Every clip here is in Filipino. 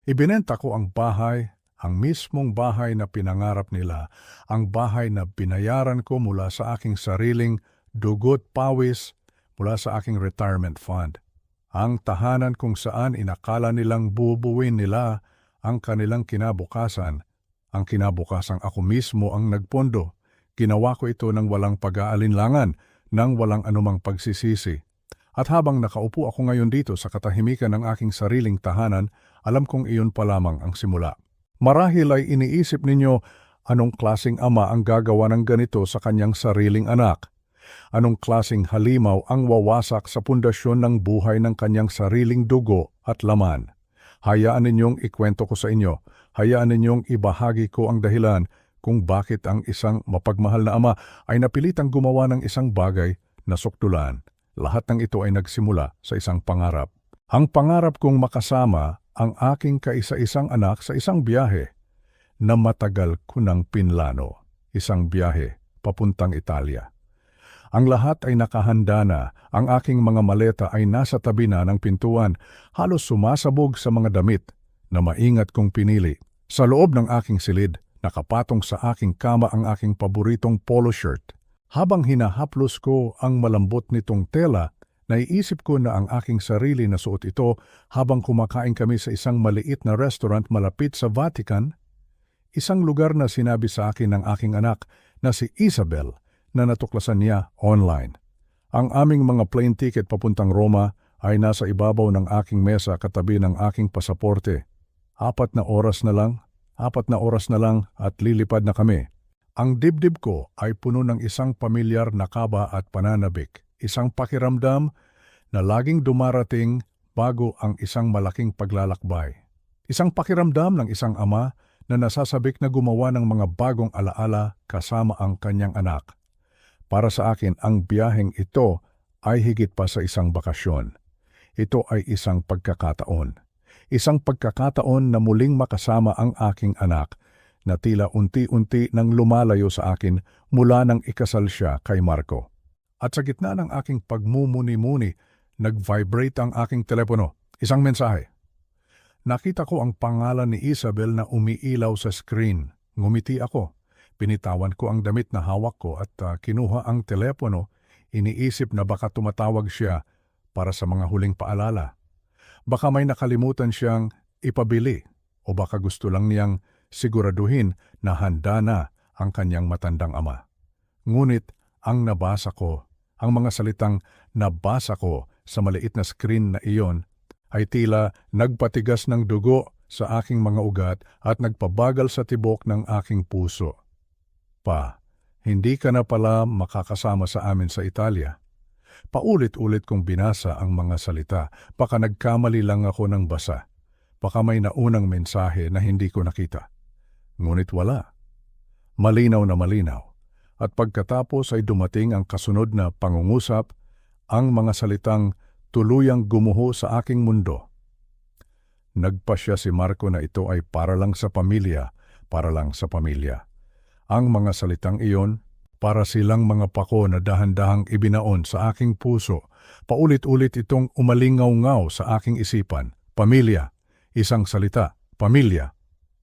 Ibinenta ko ang bahay, ang mismong bahay na pinangarap nila, ang bahay na binayaran ko mula sa aking sariling dugo't pawis mula sa aking retirement fund. Ang tahanan kung saan inakala nilang bubuuin nila ang kanilang kinabukasan. Ang kinabukasang ako mismo ang nagpondo. Ginawa ko ito ng walang pag-aalinlangan, ng walang anumang pagsisisi. At habang nakaupo ako ngayon dito sa katahimikan ng aking sariling tahanan, alam kong iyon pa lamang ang simula. Marahil ay iniisip ninyo, anong klaseng ama ang gagawa ng ganito sa kanyang sariling anak? Anong klaseng halimaw ang wawasak sa pundasyon ng buhay ng kanyang sariling dugo at laman? Hayaan ninyong ikwento ko sa inyo. Hayaan ninyong ibahagi ko ang dahilan kung bakit ang isang mapagmahal na ama ay napilitang gumawa ng isang bagay na sukdulan. Lahat ng ito ay nagsimula sa isang pangarap. Ang pangarap kong makasama ang aking kaisa-isang anak sa isang biyahe na matagal ko nang pinlano. Isang biyahe papuntang Italia. Ang lahat ay nakahanda na. Ang aking mga maleta ay nasa tabi na ng pintuan. Halos sumasabog sa mga damit na maingat kong pinili. Sa loob ng aking silid, nakapatong sa aking kama ang aking paboritong polo shirt. Habang hinahaplos ko ang malambot nitong tela, naiisip ko na ang aking sarili na suot ito habang kumakain kami sa isang maliit na restaurant malapit sa Vatican, isang lugar na sinabi sa akin ng aking anak na si Isabel na natuklasan niya online. Ang aming mga plane ticket papuntang Roma ay nasa ibabaw ng aking mesa katabi ng aking pasaporte. 4 na oras na lang at lilipad na kami. Ang dibdib ko ay puno ng isang pamilyar na kaba at pananabik, isang pakiramdam na laging dumarating bago ang isang malaking paglalakbay. Isang pakiramdam ng isang ama na nasasabik na gumawa ng mga bagong alaala kasama ang kanyang anak. Para sa akin, ang biyaheng ito ay higit pa sa isang bakasyon. Ito ay isang pagkakataon. Isang pagkakataon na muling makasama ang aking anak na tila unti-unti nang lumalayo sa akin mula nang ikasal siya kay Marco. At sa gitna ng aking pagmumuni-muni, nag-vibrate ang aking telepono. Isang mensahe. Nakita ko ang pangalan ni Isabel na umiilaw sa screen. Ngumiti ako. Pinitawan ko ang damit na hawak ko at kinuha ang telepono. Iniisip na baka tumatawag siya para sa mga huling paalala. Baka may nakalimutan siyang ipabili o baka gusto lang niyang siguraduhin na handa na ang kanyang matandang ama. Ngunit ang nabasa ko, ang mga salitang nabasa ko sa maliit na screen na iyon ay tila nagpatigas ng dugo sa aking mga ugat at nagpabagal sa tibok ng aking puso. Pa, hindi ka na pala makakasama sa amin sa Italia. Paulit-ulit kong binasa ang mga salita. Baka nagkamali lang ako ng basa. Baka may naunang mensahe na hindi ko nakita. Ngunit wala. Malinaw na malinaw. At pagkatapos ay dumating ang kasunod na pangungusap, ang mga salitang tuluyang gumuho sa aking mundo. Nagpasya si Marco na ito ay para lang sa pamilya, para lang sa pamilya. Ang mga salitang iyon, para silang mga pako na dahan-dahang ibinaon sa aking puso. Paulit-ulit itong umalingaw-ngaw sa aking isipan. Pamilya, isang salita, pamilya.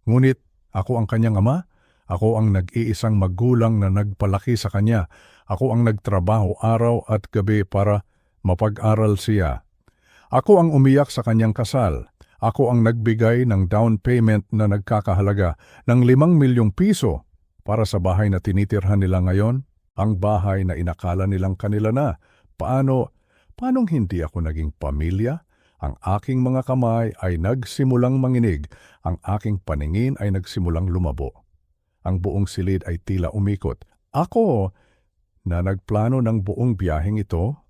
Ngunit ako ang kanyang ama, ako ang nag-iisang magulang na nagpalaki sa kanya. Ako ang nagtrabaho araw at gabi para mapag-aral siya. Ako ang umiyak sa kanyang kasal. Ako ang nagbigay ng down payment na nagkakahalaga ng 5 milyong piso para sa bahay na tinitirhan nila ngayon, ang bahay na inakala nilang kanila na. Paanong hindi ako naging pamilya? Ang aking mga kamay ay nagsimulang manginig, ang aking paningin ay nagsimulang lumabo. Ang buong silid ay tila umikot. Ako na nagplano ng buong biyaheng ito.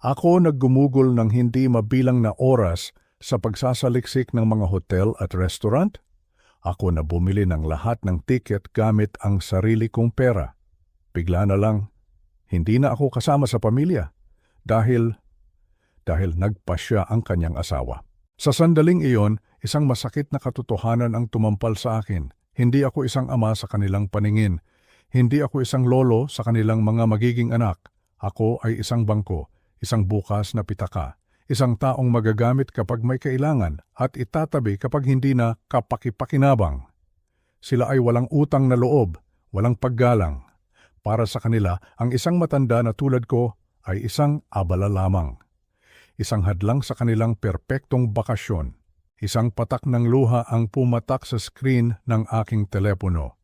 Ako naggumugol ng hindi mabilang na oras sa pagsasaliksik ng mga hotel at restaurant. Ako na bumili ng lahat ng tiket gamit ang sarili kong pera. Bigla na lang, hindi na ako kasama sa pamilya dahil nagpasya ang kanyang asawa. Sa sandaling iyon, isang masakit na katotohanan ang tumampal sa akin. Hindi ako isang ama sa kanilang paningin. Hindi ako isang lolo sa kanilang mga magiging anak. Ako ay isang bangko, isang bukas na pitaka, Isang taong magagamit kapag may kailangan at itatabi kapag hindi na kapakipakinabang. Sila ay walang utang na loob, walang paggalang. Para sa kanila, ang isang matanda na tulad ko ay isang abala lamang. Isang hadlang sa kanilang perpektong bakasyon. Isang patak ng luha ang pumatak sa screen ng aking telepono.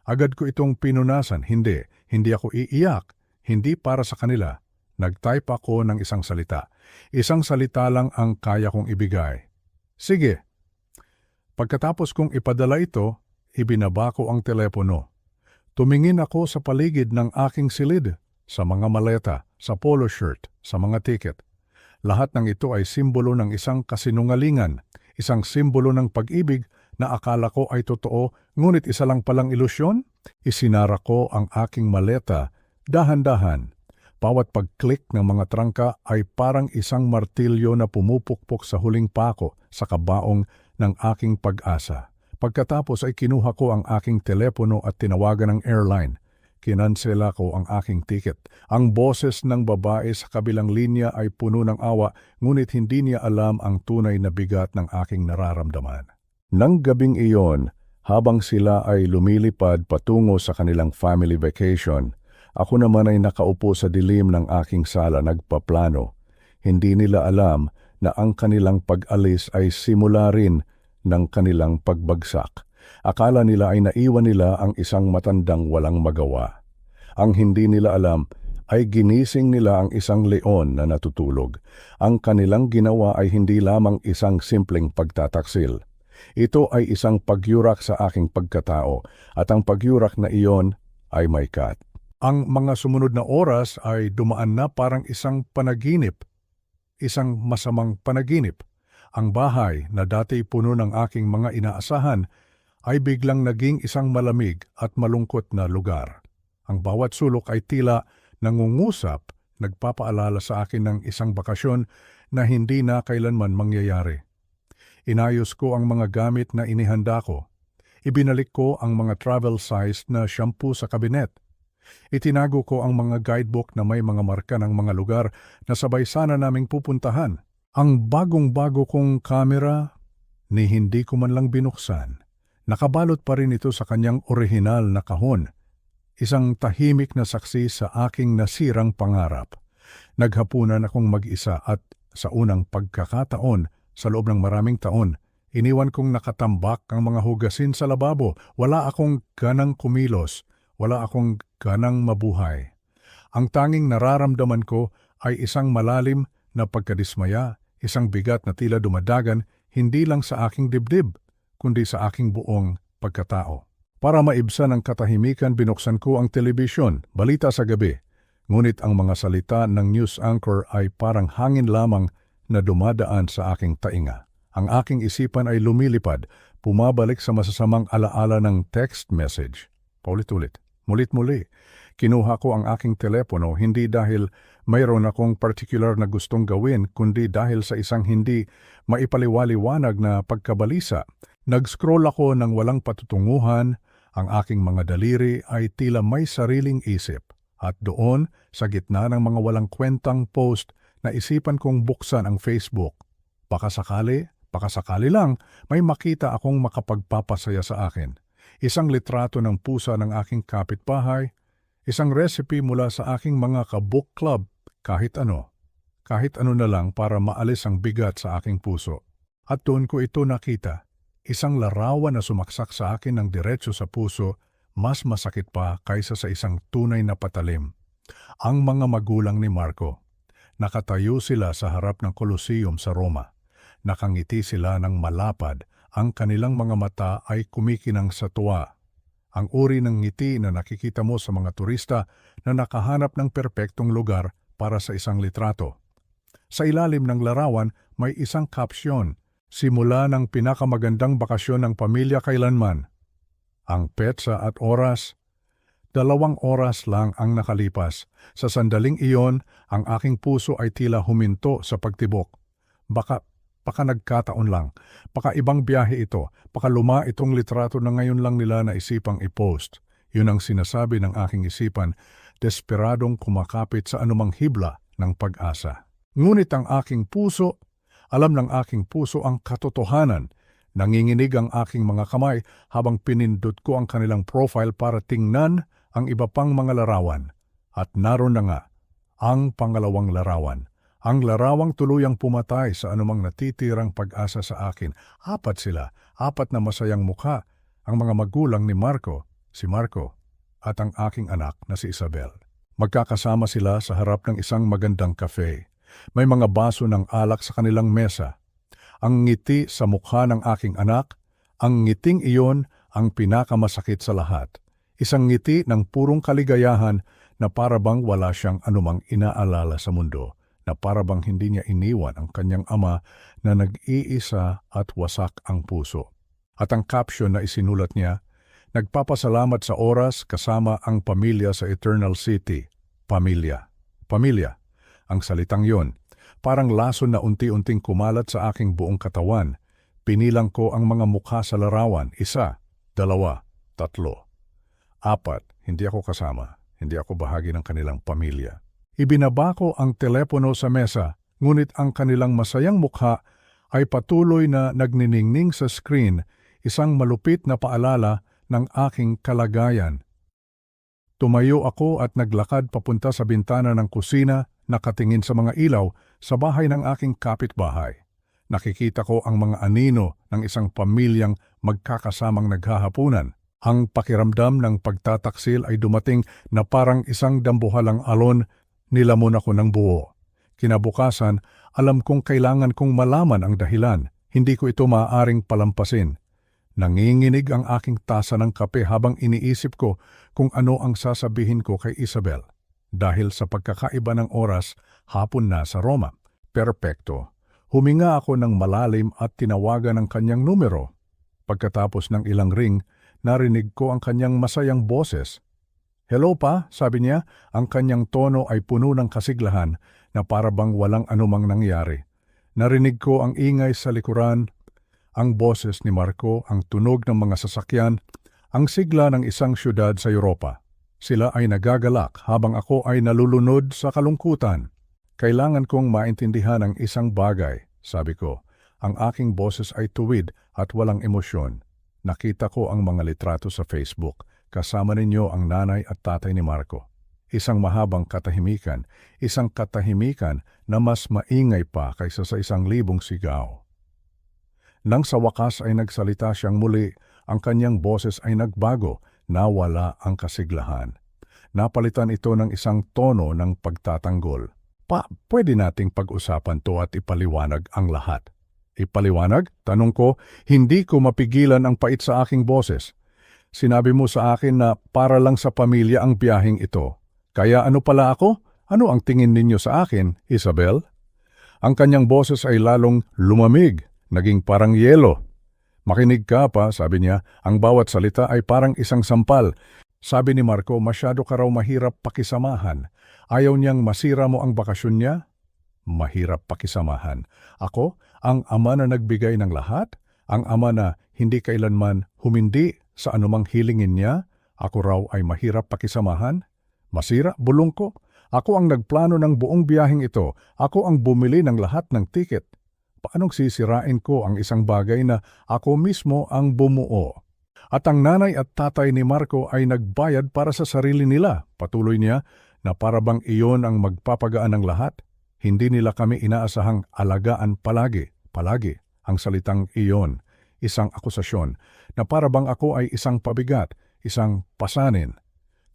Agad ko itong pinunasan, hindi ako iiyak, hindi para sa kanila. Nag-type ako ng isang salita. Isang salita lang ang kaya kong ibigay. Sige. Pagkatapos kong ipadala ito, ibinaba ko ang telepono. Tumingin ako sa paligid ng aking silid, sa mga maleta, sa polo shirt, sa mga ticket. Lahat ng ito ay simbolo ng isang kasinungalingan, isang simbolo ng pag-ibig na akala ko ay totoo, ngunit isa lang palang ilusyon. Isinara ko ang aking maleta, dahan-dahan. Bawat pag-click ng mga trangka ay parang isang martilyo na pumupukpok sa huling pako sa kabaong ng aking pag-asa. Pagkatapos ay kinuha ko ang aking telepono at tinawagan ng airline. Kinansela ko ang aking ticket. Ang boses ng babae sa kabilang linya ay puno ng awa, ngunit hindi niya alam ang tunay na bigat ng aking nararamdaman. Nang gabing iyon, habang sila ay lumilipad patungo sa kanilang family vacation, ako naman ay nakaupo sa dilim ng aking sala nagpaplano. Hindi nila alam na ang kanilang pag-alis ay simula rin ng kanilang pagbagsak. Akala nila ay naiwan nila ang isang matandang walang magawa. Ang hindi nila alam ay ginising nila ang isang leon na natutulog. Ang kanilang ginawa ay hindi lamang isang simpleng pagtataksil. Ito ay isang pagyurak sa aking pagkatao at ang pagyurak na iyon ay may cut. Ang mga sumunod na oras ay dumaan na parang isang panaginip, isang masamang panaginip. Ang bahay na dati puno ng aking mga inaasahan ay biglang naging isang malamig at malungkot na lugar. Ang bawat sulok ay tila nangungusap, nagpapaalala sa akin ng isang bakasyon na hindi na kailanman mangyayari. Inayos ko ang mga gamit na inihanda ko. Ibinalik ko ang mga travel-sized na shampoo sa kabinet. Itinago ko ang mga guidebook na may mga marka ng mga lugar na sabay sana naming pupuntahan. Ang bagong-bago kong kamera, ni hindi ko man lang binuksan. Nakabalot pa rin ito sa kanyang orihinal na kahon. Isang tahimik na saksi sa aking nasirang pangarap. Naghapunan akong mag-isa at sa unang pagkakataon, sa loob ng maraming taon, iniwan kong nakatambak ang mga hugasin sa lababo. Wala akong ganang kumilos. Wala akong ganang mabuhay. Ang tanging nararamdaman ko ay isang malalim na pagkadismaya, isang bigat na tila dumadagan hindi lang sa aking dibdib, kundi sa aking buong pagkatao. Para maibsan ang katahimikan, binuksan ko ang telebisyon, balita sa gabi. Ngunit ang mga salita ng news anchor ay parang hangin lamang na dumadaan sa aking tainga. Ang aking isipan ay lumilipad, pumabalik sa masasamang alaala ng text message. Paulit-ulit. Mulit-muli, kinuha ko ang aking telepono hindi dahil mayroon akong particular na gustong gawin, kundi dahil sa isang hindi maipaliwaliwanag na pagkabalisa. Nag-scroll ako ng walang patutunguhan, ang aking mga daliri ay tila may sariling isip. At doon, sa gitna ng mga walang kwentang post, naisipan kong buksan ang Facebook. Baka sakali lang, may makita akong makapagpapasaya sa akin. Isang litrato ng pusa ng aking kapitbahay, isang recipe mula sa aking mga ka-book club, kahit ano na lang para maalis ang bigat sa aking puso. At doon ko ito nakita, isang larawan na sumaksak sa akin ng diretso sa puso, mas masakit pa kaysa sa isang tunay na patalim. Ang mga magulang ni Marco. Nakatayo sila sa harap ng Colosseum sa Roma. Nakangiti sila ng malapad. Ang kanilang mga mata ay kumikinang sa tuwa. Ang uri ng ngiti na nakikita mo sa mga turista na nakahanap ng perpektong lugar para sa isang litrato. Sa ilalim ng larawan may isang caption, simula ng pinakamagandang bakasyon ng pamilya kailanman. Ang petsa at oras, 2 oras lang ang nakalipas. Sa sandaling iyon, ang aking puso ay tila huminto sa pagtibok. Baka nagkataon lang, baka ibang biyahe ito, baka luma itong litrato na ngayon lang nila naisipang i-post. Yun ang sinasabi ng aking isipan, desperadong kumakapit sa anumang hibla ng pag-asa. Ngunit ang aking puso, alam ng aking puso ang katotohanan. Nanginginig ang aking mga kamay habang pinindot ko ang kanilang profile para tingnan ang iba pang mga larawan. At naroon na nga, ang pangalawang larawan. Ang larawang tuluyang pumatay sa anumang natitirang pag-asa sa akin. 4 sila, 4 na masayang mukha. Ang mga magulang ni Marco, si Marco, at ang aking anak na si Isabel. Magkakasama sila sa harap ng isang magandang cafe. May mga baso ng alak sa kanilang mesa. Ang ngiti sa mukha ng aking anak, ang ngiting iyon ang pinakamasakit sa lahat. Isang ngiti ng purong kaligayahan na parabang wala siyang anumang inaalala sa mundo, na parabang hindi niya iniwan ang kanyang ama na nag-iisa at wasak ang puso. At ang caption na isinulat niya, nagpapasalamat sa oras kasama ang pamilya sa Eternal City. Pamilya. Pamilya. Ang salitang yon, parang lason na unti-unting kumalat sa aking buong katawan. Pinilang ko ang mga mukha sa larawan. 1, 2, 3, 4. Hindi ako kasama. Hindi ako bahagi ng kanilang pamilya. Ibinaba ko ang telepono sa mesa, ngunit ang kanilang masayang mukha ay patuloy na nagniningning sa screen, isang malupit na paalala ng aking kalagayan. Tumayo ako at naglakad papunta sa bintana ng kusina, nakatingin sa mga ilaw sa bahay ng aking kapitbahay. Nakikita ko ang mga anino ng isang pamilyang magkakasamang naghahapunan. Ang pakiramdam ng pagtataksil ay dumating na parang isang dambuhalang alon, nilamon ako ng buo. Kinabukasan, alam kong kailangan kong malaman ang dahilan. Hindi ko ito maaaring palampasin. Nanginginig ang aking tasa ng kape habang iniisip ko kung ano ang sasabihin ko kay Isabel. Dahil sa pagkakaiba ng oras, hapon na sa Roma. Perpekto. Huminga ako ng malalim at tinawagan ang kanyang numero. Pagkatapos ng ilang ring, narinig ko ang kanyang masayang boses. "Hello pa," sabi niya, ang kanyang tono ay puno ng kasiglahan na parabang walang anumang nangyari. Narinig ko ang ingay sa likuran, ang boses ni Marco, ang tunog ng mga sasakyan, ang sigla ng isang syudad sa Europa. Sila ay nagagalak habang ako ay nalulunod sa kalungkutan. "Kailangan kong maintindihan ang isang bagay," sabi ko. Ang aking boses ay tuwid at walang emosyon. "Nakita ko ang mga litrato sa Facebook. Kasama ninyo ang nanay at tatay ni Marco." Isang mahabang katahimikan, isang katahimikan na mas maingay pa kaysa sa 1,000 sigaw. Nang sa wakas ay nagsalita siyang muli, ang kanyang boses ay nagbago, nawala ang kasiglahan. Napalitan ito ng isang tono ng pagtatanggol. Pwede nating pag-usapan to at ipaliwanag ang lahat." "Ipaliwanag?" tanong ko, hindi ko mapigilan ang pait sa aking boses. "Sinabi mo sa akin na para lang sa pamilya ang biyaheng ito. Kaya ano pala ako? Ano ang tingin ninyo sa akin, Isabel?" Ang kanyang boses ay lalong lumamig, naging parang yelo. "Makinig ka pa," sabi niya, "ang bawat salita ay parang isang sampal. Sabi ni Marco, masyado ka raw mahirap pakisamahan. Ayaw niyang masira mo ang bakasyon niya?" Mahirap pakisamahan. Ako, ang ama na nagbigay ng lahat? Ang ama na hindi kailanman humindi sa anumang hilingin niya? Ako raw ay mahirap pakisamahan? Masira, bulong ko. Ako ang nagplano ng buong biyaheng ito. Ako ang bumili ng lahat ng tiket. Paanong sisirain ko ang isang bagay na ako mismo ang bumuo? At ang nanay at tatay ni Marco ay nagbayad para sa sarili nila. Patuloy niya na parabang iyon ang magpapagaan ng lahat. Hindi nila kami inaasahang alagaan palagi. Palagi ang salitang iyon. Isang akusasyon na parabang ako ay isang pabigat, isang pasanin.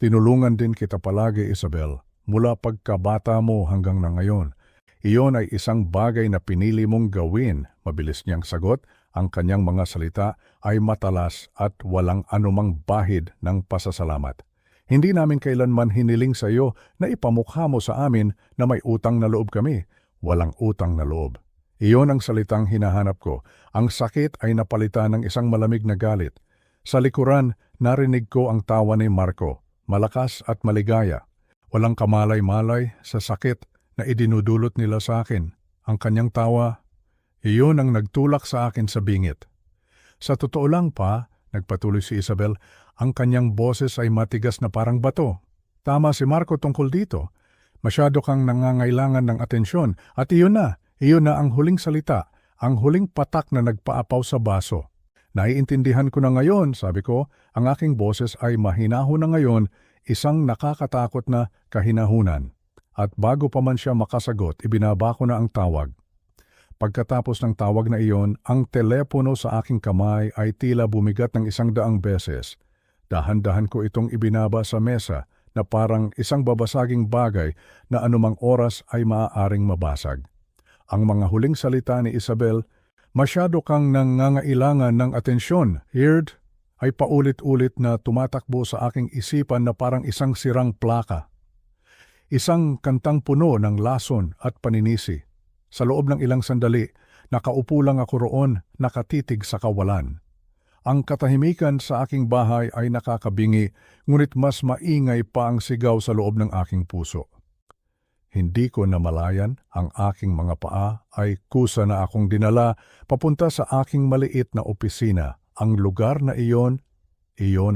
Tinulungan din kita palagi, Isabel, mula pagkabata mo hanggang na ngayon. Iyon ay isang bagay na pinili mong gawin. Mabilis niyang sagot, ang kanyang mga salita ay matalas at walang anumang bahid ng pasasalamat. Hindi namin kailanman hiniling sa iyo na ipamukha mo sa amin na may utang na loob kami. Walang utang na loob. Iyon ang salitang hinahanap ko. Ang sakit ay napalitan ng isang malamig na galit. Sa likuran, narinig ko ang tawa ni Marco, malakas at maligaya. Walang kamalay-malay sa sakit na idinudulot nila sa akin. Ang kanyang tawa, iyon ang nagtulak sa akin sa bingit. Sa totoo lang pa, nagpatuloy si Isabel, ang kanyang boses ay matigas na parang bato. Tama si Marco tungkol dito. Masyado kang nangangailangan ng atensyon at iyon na ang huling salita, ang huling patak na nagpaapaw sa baso. Naiintindihan ko na ngayon, sabi ko, ang aking boses ay mahinahon na ngayon, isang nakakatakot na kahinahunan. At bago pa man siya makasagot, ibinaba ko na ang tawag. Pagkatapos ng tawag na iyon, ang telepono sa aking kamay ay tila bumigat ng 100 beses. Dahan-dahan ko itong ibinaba sa mesa na parang isang babasaging bagay na anumang oras ay maaaring mabasag. Ang mga huling salita ni Isabel, "Masyado kang nangangailangan ng atensyon, Heard," ay paulit-ulit na tumatakbo sa aking isipan na parang isang sirang plaka. Isang kantang puno ng lason at paninisi. Sa loob ng ilang sandali, nakaupo lang ako roon, nakatitig sa kawalan. Ang katahimikan sa aking bahay ay nakakabingi, ngunit mas maingay pa ang sigaw sa loob ng aking puso. Hindi ko namalayan, ang aking mga paa ay kusa na akong dinala papunta sa aking maliit na opisina. Ang lugar na iyon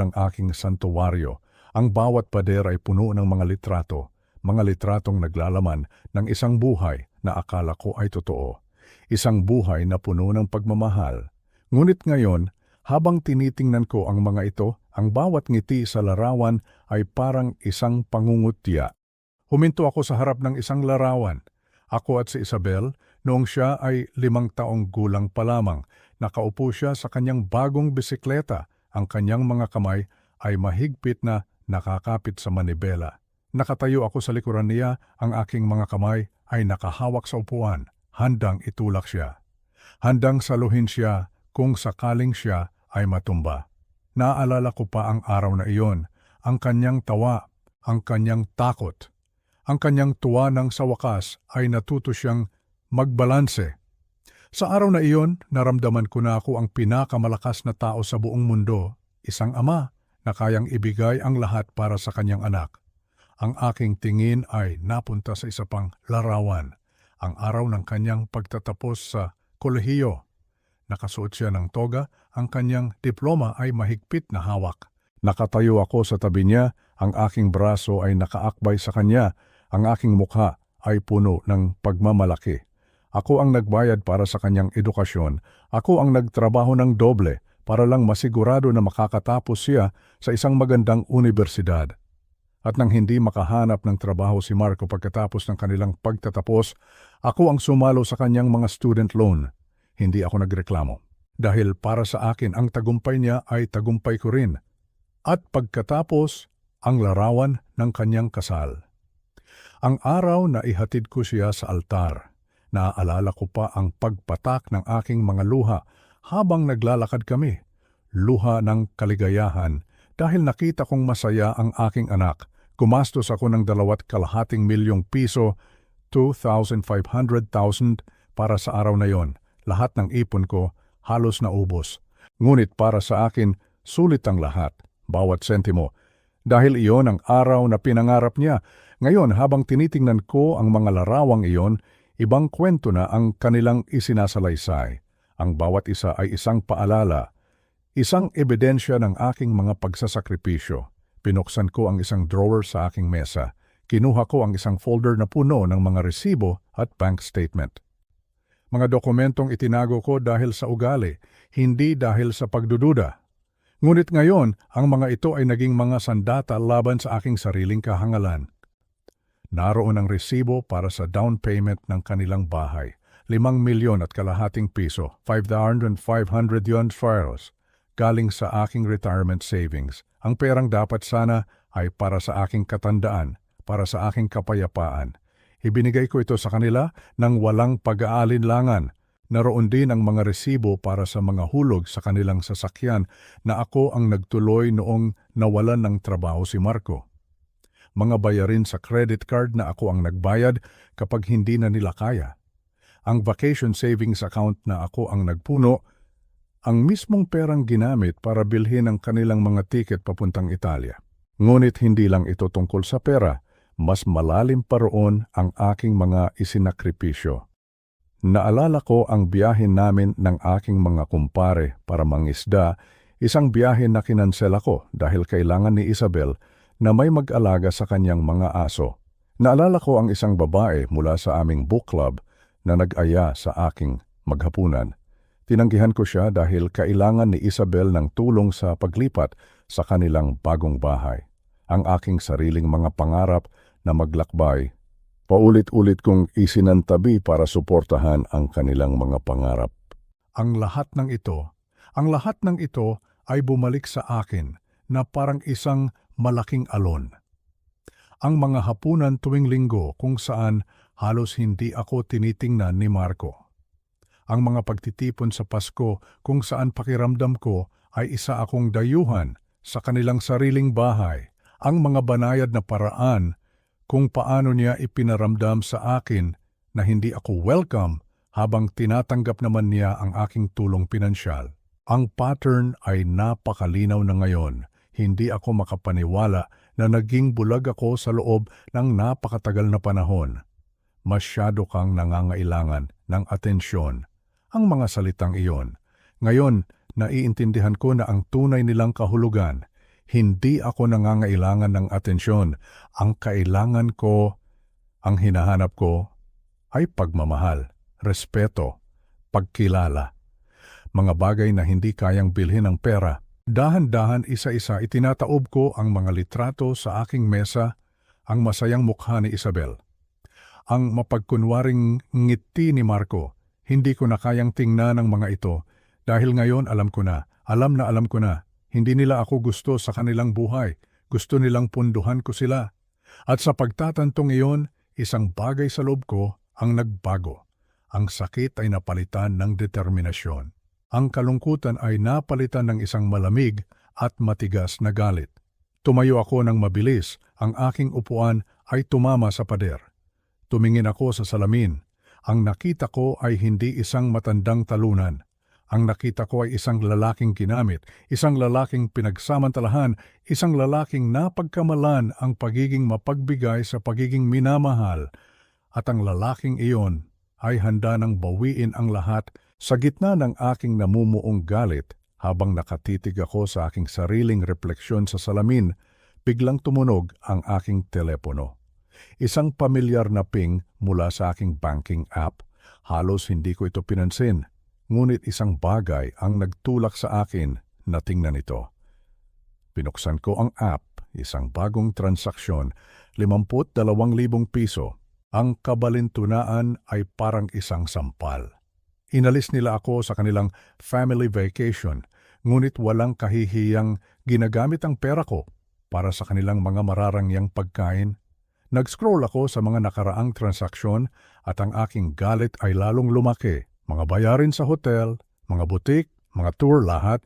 ang aking santuwaryo. Ang bawat pader ay puno ng mga litrato. Mga litratong naglalaman ng isang buhay na akala ko ay totoo. Isang buhay na puno ng pagmamahal. Ngunit ngayon, habang tinitingnan ko ang mga ito, ang bawat ngiti sa larawan ay parang isang pangungutya. Huminto ako sa harap ng isang larawan. Ako at si Isabel, noong siya ay 5 taong gulang pa lamang, nakaupo siya sa kanyang bagong bisikleta. Ang kanyang mga kamay ay mahigpit na nakakapit sa manibela. Nakatayo ako sa likuran niya, ang aking mga kamay ay nakahawak sa upuan, handang itulak siya. Handang saluhin siya kung sakaling siya ay matumba. Naaalala ko pa ang araw na iyon, ang kanyang tawa, ang kanyang takot, ang kanyang tuwa nang sa wakas ay natuto siyang magbalanse. Sa araw na iyon, naramdaman ko na ako ang pinakamalakas na tao sa buong mundo, isang ama na kayang ibigay ang lahat para sa kanyang anak. Ang aking tingin ay napunta sa isa pang larawan, ang araw ng kanyang pagtatapos sa kolehiyo. Nakasuot siya ng toga, ang kanyang diploma ay mahigpit na hawak. Nakatayo ako sa tabi niya, ang aking braso ay nakaakbay sa kanya, ang aking mukha ay puno ng pagmamalaki. Ako ang nagbayad para sa kanyang edukasyon, ako ang nagtrabaho ng doble para lang masigurado na makakatapos siya sa isang magandang universidad. At nang hindi makahanap ng trabaho si Marco pagkatapos ng kanilang pagtatapos, ako ang sumalo sa kanyang mga student loan. Hindi ako nagreklamo. Dahil para sa akin ang tagumpay niya ay tagumpay ko rin. At pagkatapos, ang larawan ng kanyang kasal. Ang araw na ihatid ko siya sa altar, naaalala ko pa ang pagpatak ng aking mga luha habang naglalakad kami. Luha ng kaligayahan dahil nakita kong masaya ang aking anak. Gumastos ako ng 2.5 milyong piso, 2,500,000 para sa araw na yon. Lahat ng ipon ko halos naubos. Ngunit para sa akin, sulit ang lahat, bawat sentimo. Dahil iyon ang araw na pinangarap niya. Ngayon habang tinitingnan ko ang mga larawang iyon, ibang kwento na ang kanilang isinasalaysay. Ang bawat isa ay isang paalala, isang ebidensya ng aking mga pagsasakripisyo. Pinuksan ko ang isang drawer sa aking mesa. Kinuha ko ang isang folder na puno ng mga resibo at bank statement. Mga dokumentong itinago ko dahil sa ugali, hindi dahil sa pagdududa. Ngunit ngayon, ang mga ito ay naging mga sandata laban sa aking sariling kahangalan. Naroon ang resibo para sa down payment ng kanilang bahay, 5,000,000 piso, 5,500 yuan files, galing sa aking retirement savings. Ang perang dapat sana ay para sa aking katandaan, para sa aking kapayapaan. Ibinigay ko ito sa kanila nang walang pag-aalinlangan. Naroon din ang mga resibo para sa mga hulog sa kanilang sasakyan na ako ang nagtuloy noong nawalan ng trabaho si Marco. Mga bayarin sa credit card na ako ang nagbayad kapag hindi na nila kaya. Ang vacation savings account na ako ang nagpuno, ang mismong perang ginamit para bilhin ang kanilang mga tiket papuntang Italia. Ngunit hindi lang ito tungkol sa pera, mas malalim pa roon ang aking mga isinakripisyo. Naalala ko ang biyahe namin ng aking mga kumpare para mangisda, isang biyahe na kinansel ako dahil kailangan ni Isabel na may mag-alaga sa kanyang mga aso. Naalala ko ang isang babae mula sa aming book club na nag-aya sa aking maghapunan. Tinanggihan ko siya dahil kailangan ni Isabel ng tulong sa paglipat sa kanilang bagong bahay. Ang aking sariling mga pangarap na maglakbay, paulit-ulit kong isinantabi para suportahan ang kanilang mga pangarap. Ang lahat ng ito ay bumalik sa akin na parang isang malaking alon. Ang mga hapunan tuwing linggo kung saan halos hindi ako tinitingnan ni Marco. Ang mga pagtitipon sa Pasko kung saan pakiramdam ko ay isa akong dayuhan sa kanilang sariling bahay. Ang mga banayad na paraan kung paano niya ipinaramdam sa akin na hindi ako welcome habang tinatanggap naman niya ang aking tulong pinansyal. Ang pattern ay napakalinaw na ngayon. Hindi ako makapaniwala na naging bulag ako sa loob ng napakatagal na panahon. Masyado kang nangangailangan ng atensyon. Ang mga salitang iyon. Ngayon, naiintindihan ko na ang tunay nilang kahulugan. Hindi ako nangangailangan ng atensyon. Ang kailangan ko, ang hinahanap ko, ay pagmamahal, respeto, pagkilala. Mga bagay na hindi kayang bilhin ng pera. Dahan-dahan isa-isa itinataob ko ang mga litrato sa aking mesa, ang masayang mukha ni Isabel. Ang mapagkunwaring ngiti ni Marco, hindi ko na kayang tingnan ang mga ito dahil ngayon alam ko na, hindi nila ako gusto sa kanilang buhay, gusto nilang punduhan ko sila. At sa pagtatantong iyon, isang bagay sa loob ko ang nagbago. Ang sakit ay napalitan ng determinasyon. Ang kalungkutan ay napalitan ng isang malamig at matigas na galit. Tumayo ako ng mabilis, ang aking upuan ay tumama sa pader. Tumingin ako sa salamin. Ang nakita ko ay hindi isang matandang talunan. Ang nakita ko ay isang lalaking ginamit, isang lalaking pinagsamantalahan, isang lalaking napagkamalan ang pagiging mapagbigay sa pagiging minamahal. At ang lalaking iyon ay handa nang bawiin ang lahat. Sa gitna ng aking namumuong galit, habang nakatitig ako sa aking sariling refleksyon sa salamin, biglang tumunog ang aking telepono. Isang pamilyar na ping mula sa aking banking app. Halos hindi ko ito pinansin, ngunit isang bagay ang nagtulak sa akin na tingnan ito. Pinuksan ko ang app, isang bagong transaksyon, 52,000 piso. Ang kabalintunaan ay parang isang sampal. Inalis nila ako sa kanilang family vacation, ngunit walang kahihiyang ginagamit ang pera ko para sa kanilang mga mararangyang pagkain. Nag-scroll ako sa mga nakaraang transaksyon at ang aking galit ay lalong lumaki. Mga bayarin sa hotel, mga butik, mga tour, lahat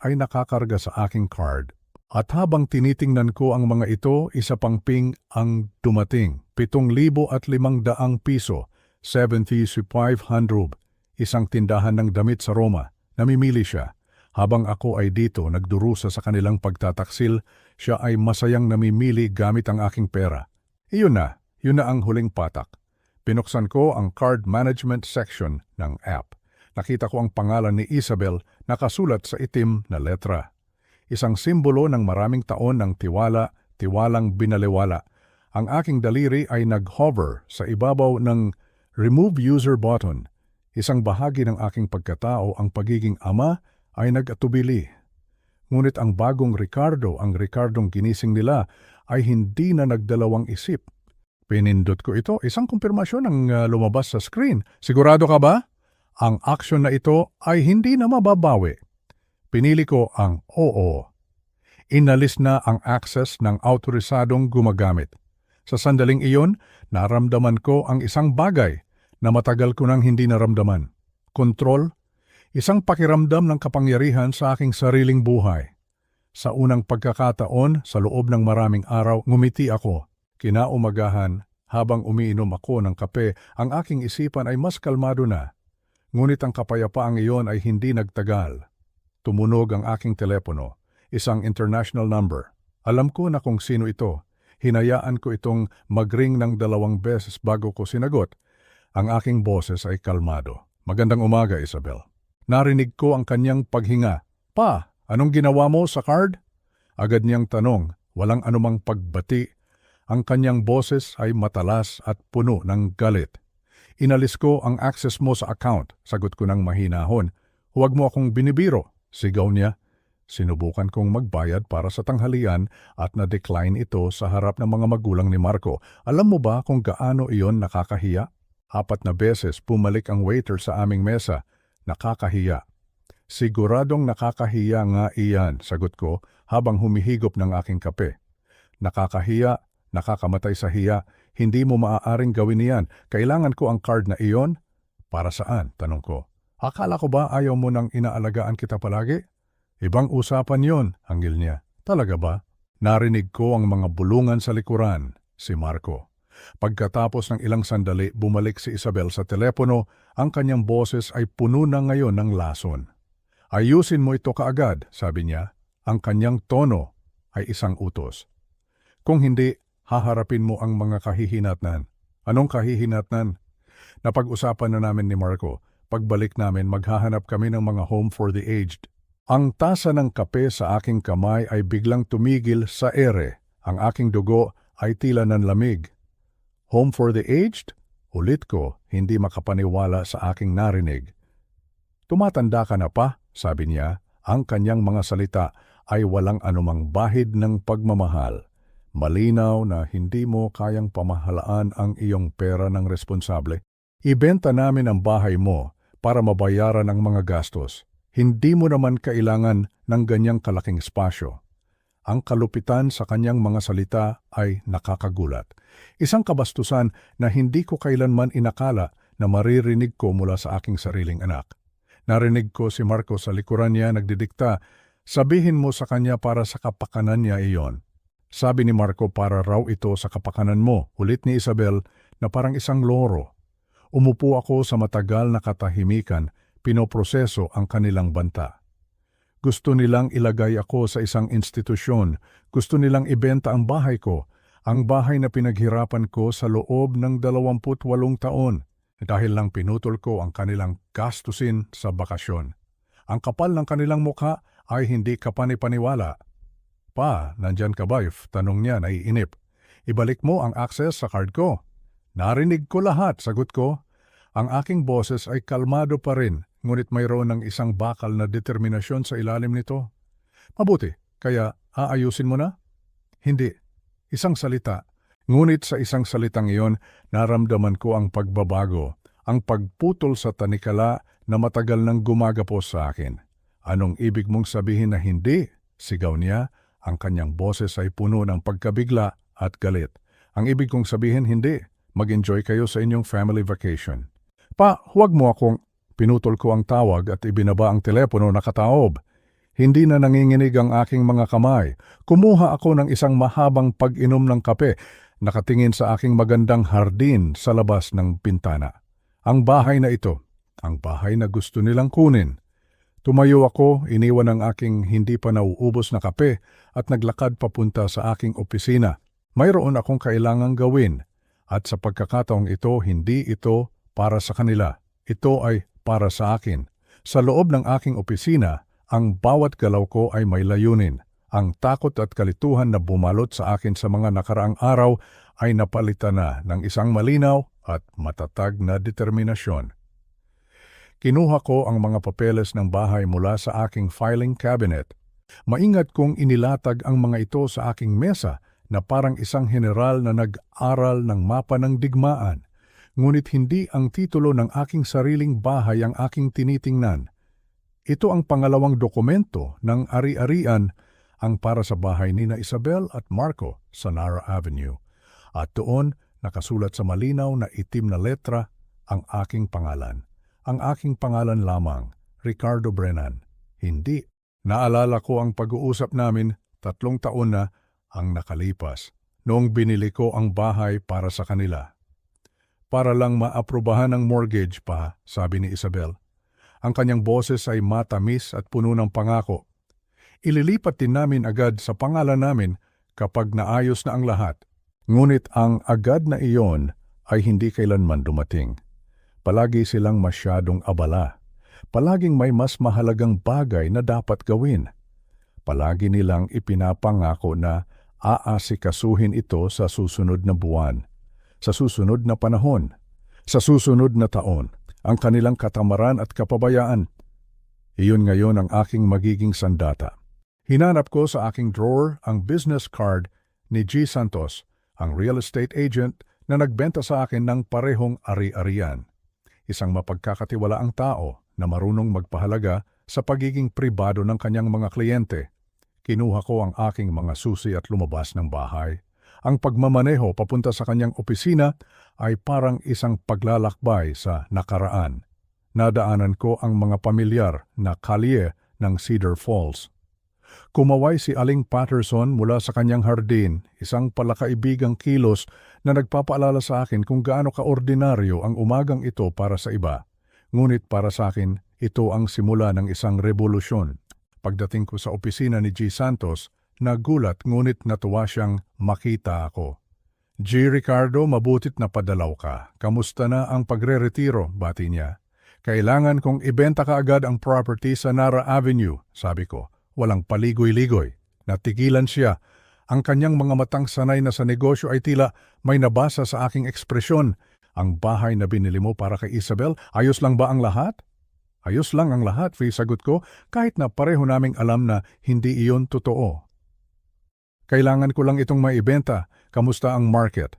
ay nakakarga sa aking card. At habang tinitingnan ko ang mga ito, isa pang ping ang dumating. 7,500 piso, 7,500. Isang tindahan ng damit sa Roma. Namimili siya. Habang ako ay dito nagdurusa sa kanilang pagtataksil, siya ay masayang namimili gamit ang aking pera. Yun na ang huling patak. Pinuksan ko ang card management section ng app. Nakita ko ang pangalan ni Isabel nakasulat sa itim na letra. Isang simbolo ng maraming taon ng tiwalang binaliwala. Ang aking daliri ay nag-hover sa ibabaw ng Remove User button. Isang bahagi ng aking pagkatao, ang pagiging ama, ay nag-atubili. Ngunit ang bagong Ricardo, ang Ricardong ginising nila, ay hindi na nagdalawang isip. Pinindot ko ito, isang kumpirmasyon ang lumabas sa screen. Sigurado ka ba? Ang aksyon na ito ay hindi na mababawi. Pinili ko ang oo. Inalis na ang access ng autorisadong gumagamit. Sa sandaling iyon, naramdaman ko ang isang bagay na matagal ko nang hindi naramdaman. Kontrol, isang pakiramdam ng kapangyarihan sa aking sariling buhay. Sa unang pagkakataon, sa loob ng maraming araw, ngumiti ako. Kinaumagahan, habang umiinom ako ng kape, ang aking isipan ay mas kalmado na. Ngunit ang kapayapaang iyon ay hindi nagtagal. Tumunog ang aking telepono, isang international number. Alam ko na kung sino ito. Hinayaan ko itong mag-ring ng 2 beses bago ko sinagot. Ang aking boses ay kalmado. Magandang umaga, Isabel. Narinig ko ang kanyang paghinga. Pa, anong ginawa mo sa card? Agad niyang tanong, walang anumang pagbati. Ang kanyang boses ay matalas at puno ng galit. Inalis ko ang access mo sa account, sagot ko ng mahinahon. Huwag mo akong binibiro, sigaw niya. Sinubukan kong magbayad para sa tanghalian at na-decline ito sa harap ng mga magulang ni Marco. Alam mo ba kung gaano iyon nakakahiya? 4 na beses pumalik ang waiter sa aming mesa. Nakakahiya. Siguradong nakakahiya nga iyan, sagot ko habang humihigop ng aking kape. Nakakahiya, nakakamatay sa hiya, hindi mo maaaring gawin iyan. Kailangan ko ang card na iyon? Para saan? Tanong ko. Akala ko ba ayaw mo nang inaalagaan kita palagi? Ibang usapan yon, anggil niya. Talaga ba? Narinig ko ang mga bulungan sa likuran, si Marco. Pagkatapos ng ilang sandali, bumalik si Isabel sa telepono. Ang kanyang boses ay puno na ngayon ng lason. Ayusin mo ito kaagad, sabi niya. Ang kanyang tono ay isang utos. Kung hindi, haharapin mo ang mga kahihinatnan. Anong kahihinatnan? Napag-usapan na namin ni Marco. Pagbalik namin, maghahanap kami ng mga home for the aged. Ang tasa ng kape sa aking kamay ay biglang tumigil sa ere. Ang aking dugo ay tila nanlamig. Home for the aged? Ulit ko, hindi makapaniwala sa aking narinig. Tumatanda ka na pa, sabi niya. Ang kanyang mga salita ay walang anumang bahid ng pagmamahal. Malinaw na hindi mo kayang pamahalaan ang iyong pera ng responsable. Ibenta namin ang bahay mo para mabayaran ang mga gastos. Hindi mo naman kailangan ng ganyang kalaking espasyo. Ang kalupitan sa kanyang mga salita ay nakakagulat. Isang kabastusan na hindi ko kailanman inakala na maririnig ko mula sa aking sariling anak. Narinig ko si Marco sa likuran niya nagdidikta, sabihin mo sa kanya para sa kapakanan niya iyon. Sabi ni Marco para raw ito sa kapakanan mo, ulit ni Isabel na parang isang loro. Umupo ako sa matagal na katahimikan, pinoproseso ang kanilang banta. Gusto nilang ilagay ako sa isang institusyon, gusto nilang ibenta ang bahay ko, ang bahay na pinaghirapan ko sa loob ng 28 taon. Dahil lang pinutol ko ang kanilang gastusin sa bakasyon. Ang kapal ng kanilang mukha ay hindi kapanipaniwala. Pa, nandyan ka ba? Tanong niya, naiinip. Ibalik mo ang access sa card ko. Narinig ko lahat, sagot ko. Ang aking boses ay kalmado pa rin, ngunit mayroon ng isang bakal na determinasyon sa ilalim nito. Mabuti, kaya aayusin mo na? Hindi. Isang salita. Ngunit sa isang salitang iyon, naramdaman ko ang pagbabago, ang pagputol sa tanikala na matagal nang gumagapos sa akin. Anong ibig mong sabihin na hindi? Sigaw niya, ang kanyang boses ay puno ng pagkabigla at galit. Ang ibig kong sabihin hindi, mag-enjoy kayo sa inyong family vacation. Pa, huwag mo akong... Pinutol ko ang tawag at ibinaba ang telepono na kataob. Hindi na nanginginig ang aking mga kamay. Kumuha ako ng isang mahabang pag-inom ng kape, nakatingin sa aking magandang hardin sa labas ng pintana. Ang bahay na ito, ang bahay na gusto nilang kunin. Tumayo ako, iniwan ang aking hindi pa nauubos na kape at naglakad papunta sa aking opisina. Mayroon akong kailangang gawin at sa pagkakataong ito, hindi ito para sa kanila. Ito ay para sa akin. Sa loob ng aking opisina, ang bawat galaw ko ay may layunin. Ang takot at kalituhan na bumalot sa akin sa mga nakaraang araw ay napalitan na ng isang malinaw at matatag na determinasyon. Kinuha ko ang mga papeles ng bahay mula sa aking filing cabinet. Maingat kong inilatag ang mga ito sa aking mesa na parang isang general na nag-aral ng mapa ng digmaan. Ngunit hindi ang titulo ng aking sariling bahay ang aking tinitingnan. Ito ang pangalawang dokumento ng ari-arian, ang para sa bahay ni na Isabel at Marco sa Nara Avenue. At doon, nakasulat sa malinaw na itim na letra ang aking pangalan. Ang aking pangalan lamang, Ricardo Brennan. Hindi. Naalala ko ang pag-uusap namin, 3 taon na ang nakalipas, noong binili ko ang bahay para sa kanila. Para lang maaprubahan ang mortgage pa, sabi ni Isabel. Ang kanyang boses ay matamis at puno ng pangako. Ililipat din namin agad sa pangalan namin kapag naayos na ang lahat. Ngunit ang agad na iyon ay hindi kailanman dumating. Palagi silang masyadong abala. Palaging may mas mahalagang bagay na dapat gawin. Palagi nilang ipinapangako na aasikasuhin ito sa susunod na buwan, sa susunod na panahon, sa susunod na taon, ang kanilang katamaran at kapabayaan. Iyon ngayon ang aking magiging sandata. Hinanap ko sa aking drawer ang business card ni G. Santos, ang real estate agent na nagbenta sa akin ng parehong ari-arian. Isang mapagkakatiwalaang tao na marunong magpahalaga sa pagiging pribado ng kanyang mga kliyente. Kinuha ko ang aking mga susi at lumabas ng bahay. Ang pagmamaneho papunta sa kanyang opisina ay parang isang paglalakbay sa nakaraan. Nadaanan ko ang mga pamilyar na kalye ng Cedar Falls. Kumaway si Aling Patterson mula sa kanyang hardin, isang palakaibigang kilos na nagpapaalala sa akin kung gaano kaordinaryo ang umagang ito para sa iba. Ngunit para sa akin, ito ang simula ng isang revolusyon. Pagdating ko sa opisina ni G. Santos, nagulat ngunit natuwa siyang makita ako. G. Ricardo, mabutit na padalaw ka. Kamusta na ang pagre-retiro? Bati niya. Kailangan kong ibenta kaagad ang property sa Nara Avenue, sabi ko. Walang paligoy-ligoy. Natigilan siya. Ang kanyang mga matang sanay na sa negosyo ay tila may nabasa sa aking ekspresyon. Ang bahay na binili mo para kay Isabel, ayos lang ba ang lahat? Ayos lang ang lahat, Fee, sagot ko, kahit na pareho naming alam na hindi iyon totoo. Kailangan ko lang itong maibenta. Kamusta ang market?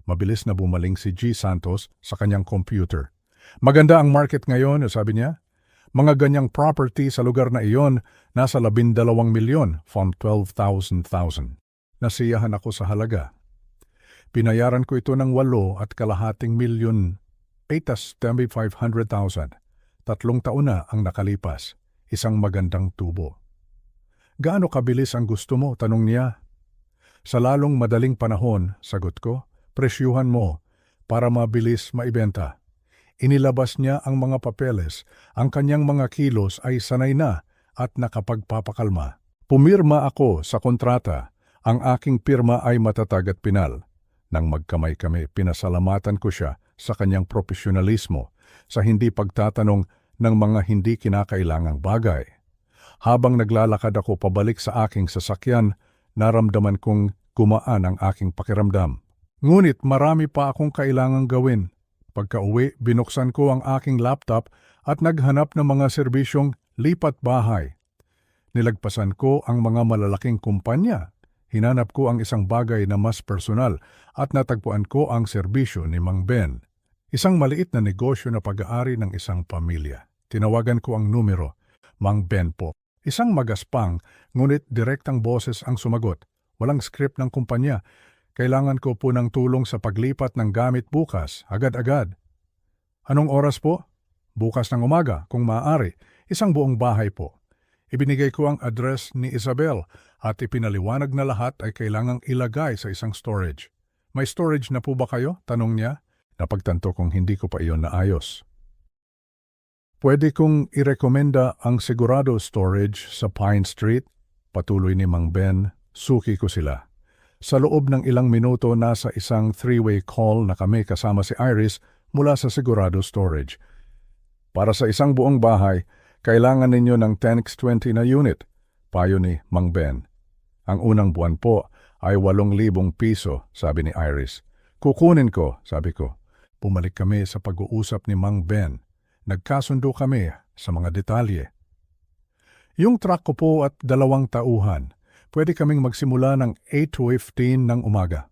Mabilis na bumaling si G. Santos sa kanyang computer. Maganda ang market ngayon, sabi niya. Mga ganyang property sa lugar na iyon, nasa 12 milyon from 12,000. Nasiyahan ako sa halaga. Pinayaran ko ito ng 8.5 milyon, 875,000. 3 taon na ang nakalipas, isang magandang tubo. Gaano kabilis ang gusto mo? Tanong niya. Sa lalong madaling panahon, sagot ko, presyuhan mo para mabilis maibenta. Inilabas niya ang mga papeles, ang kanyang mga kilos ay sanay na at nakapagpapakalma. Pumirma ako sa kontrata, ang aking pirma ay matatag at pinal. Nang magkamay kami, pinasalamatan ko siya sa kanyang profesionalismo, sa hindi pagtatanong ng mga hindi kinakailangang bagay. Habang naglalakad ako pabalik sa aking sasakyan, naramdaman kong gumaan ang aking pakiramdam. Ngunit marami pa akong kailangang gawin. Pagka-uwi, binuksan ko ang aking laptop at naghanap ng mga serbisyong lipat bahay. Nilagpasan ko ang mga malalaking kumpanya. Hinanap ko ang isang bagay na mas personal at natagpuan ko ang serbisyo ni Mang Ben. Isang maliit na negosyo na pag-aari ng isang pamilya. Tinawagan ko ang numero. Mang Ben po. Isang magaspang, ngunit direktang boses ang sumagot. Walang script ng kumpanya. Kailangan ko po ng tulong sa paglipat ng gamit bukas, agad-agad. Anong oras po? Bukas ng umaga, kung maaari. Isang buong bahay po. Ibinigay ko ang address ni Isabel at ipinaliwanag na lahat ay kailangang ilagay sa isang storage. May storage na po ba kayo? Tanong niya. Napagtanto kong hindi ko pa iyon naayos. Pwede kong irekomenda ang Sigurado Storage sa Pine Street. Patuloy ni Mang Ben, suki ko sila. Sa loob ng ilang minuto, nasa isang three-way call na kami kasama si Iris mula sa Sigurado Storage. Para sa isang buong bahay, kailangan ninyo ng 10x20 na unit, payo ni Mang Ben. Ang unang buwan po ay 8,000 piso, sabi ni Iris. Kukunin ko, sabi ko. Pumalik kami sa pag-uusap ni Mang Ben. Nagkasundo kami sa mga detalye. Yung truck ko po at 2 tauhan. Pwede kaming magsimula ng 8:15 ng umaga.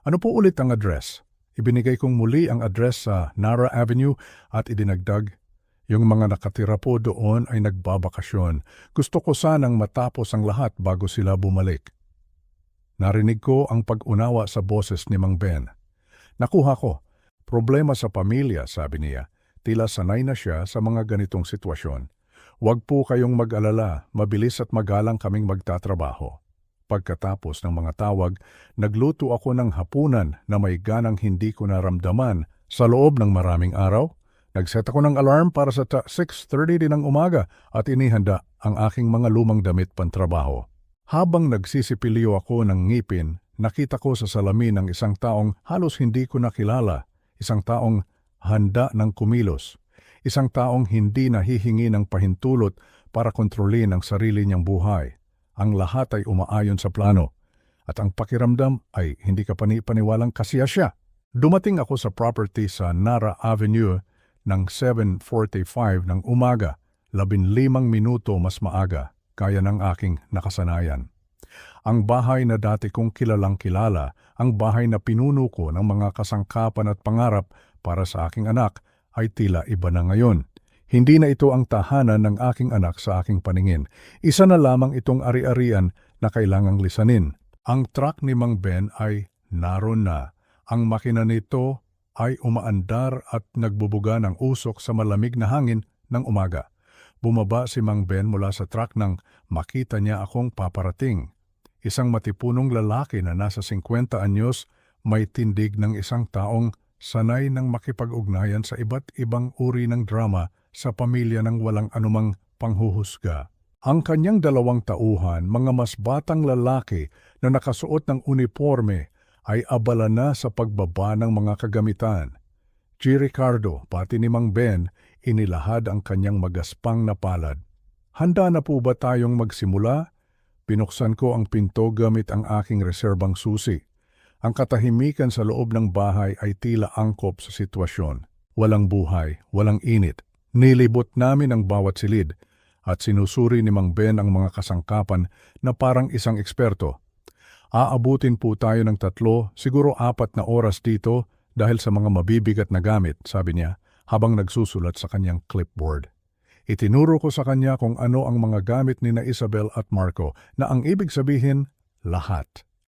Ano po ulit ang address? Ibinigay kong muli ang address sa Nara Avenue at idinagdag. Yung mga nakatira po doon ay nagbabakasyon. Gusto ko sanang matapos ang lahat bago sila bumalik. Narinig ko ang pag-unawa sa boses ni Mang Ben. Nakuha ko. Problema sa pamilya, sabi niya. Tila sanay na siya sa mga ganitong sitwasyon. Huwag po kayong mag-alala, mabilis at magalang kaming magtatrabaho. Pagkatapos ng mga tawag, nagluto ako ng hapunan na may ganang hindi ko naramdaman sa loob ng maraming araw. Nagset ako ng alarm para sa 6:30 din ng umaga at inihanda ang aking mga lumang damit pantrabaho. Habang nagsisipilyo ako ng ngipin, nakita ko sa salamin ng isang taong halos hindi ko nakilala, isang taong handa ng kumilos. Isang taong hindi nahihingi ng pahintulot para kontrolin ang sarili niyang buhay. Ang lahat ay umaayon sa plano. At ang pakiramdam ay hindi ka paniwalang kasiya siya. Dumating ako sa property sa Nara Avenue ng 7:45 ng umaga, 15 minuto mas maaga, kaya ng aking nakasanayan. Ang bahay na dati kong kilalang-kilala, ang bahay na pinuno ko ng mga kasangkapan at pangarap para sa aking anak, ay tila iba na ngayon. Hindi na ito ang tahanan ng aking anak sa aking paningin. Isa na lamang itong ari-arian na kailangang lisanin. Ang truck ni Mang Ben ay naroon na. Ang makina nito ay umaandar at nagbubuga ng usok sa malamig na hangin ng umaga. Bumaba si Mang Ben mula sa truck nang makita niya akong paparating. Isang matipunong lalaki na nasa 50 anyos, may tindig ng isang taong sanay ng makipag-ugnayan sa iba't ibang uri ng drama sa pamilya ng walang anumang panghuhusga. Ang kanyang 2 tauhan, mga mas batang lalaki na nakasuot ng uniforme, ay abala na sa pagbaba ng mga kagamitan. G. Ricardo, pati ni Mang Ben, inilahad ang kanyang magaspang na palad. Handa na po ba tayong magsimula? Pinuksan ko ang pinto gamit ang aking reserbang susi. Ang katahimikan sa loob ng bahay ay tila angkop sa sitwasyon. Walang buhay, walang init. Nilibot namin ang bawat silid at sinusuri ni Mang Ben ang mga kasangkapan na parang isang eksperto. Aabutin po tayo ng 3, siguro 4 na oras dito dahil sa mga mabibigat na gamit, sabi niya habang nagsusulat sa kanyang clipboard. Itinuro ko sa kanya kung ano ang mga gamit ni na Isabel at Marco na ang ibig sabihin, lahat.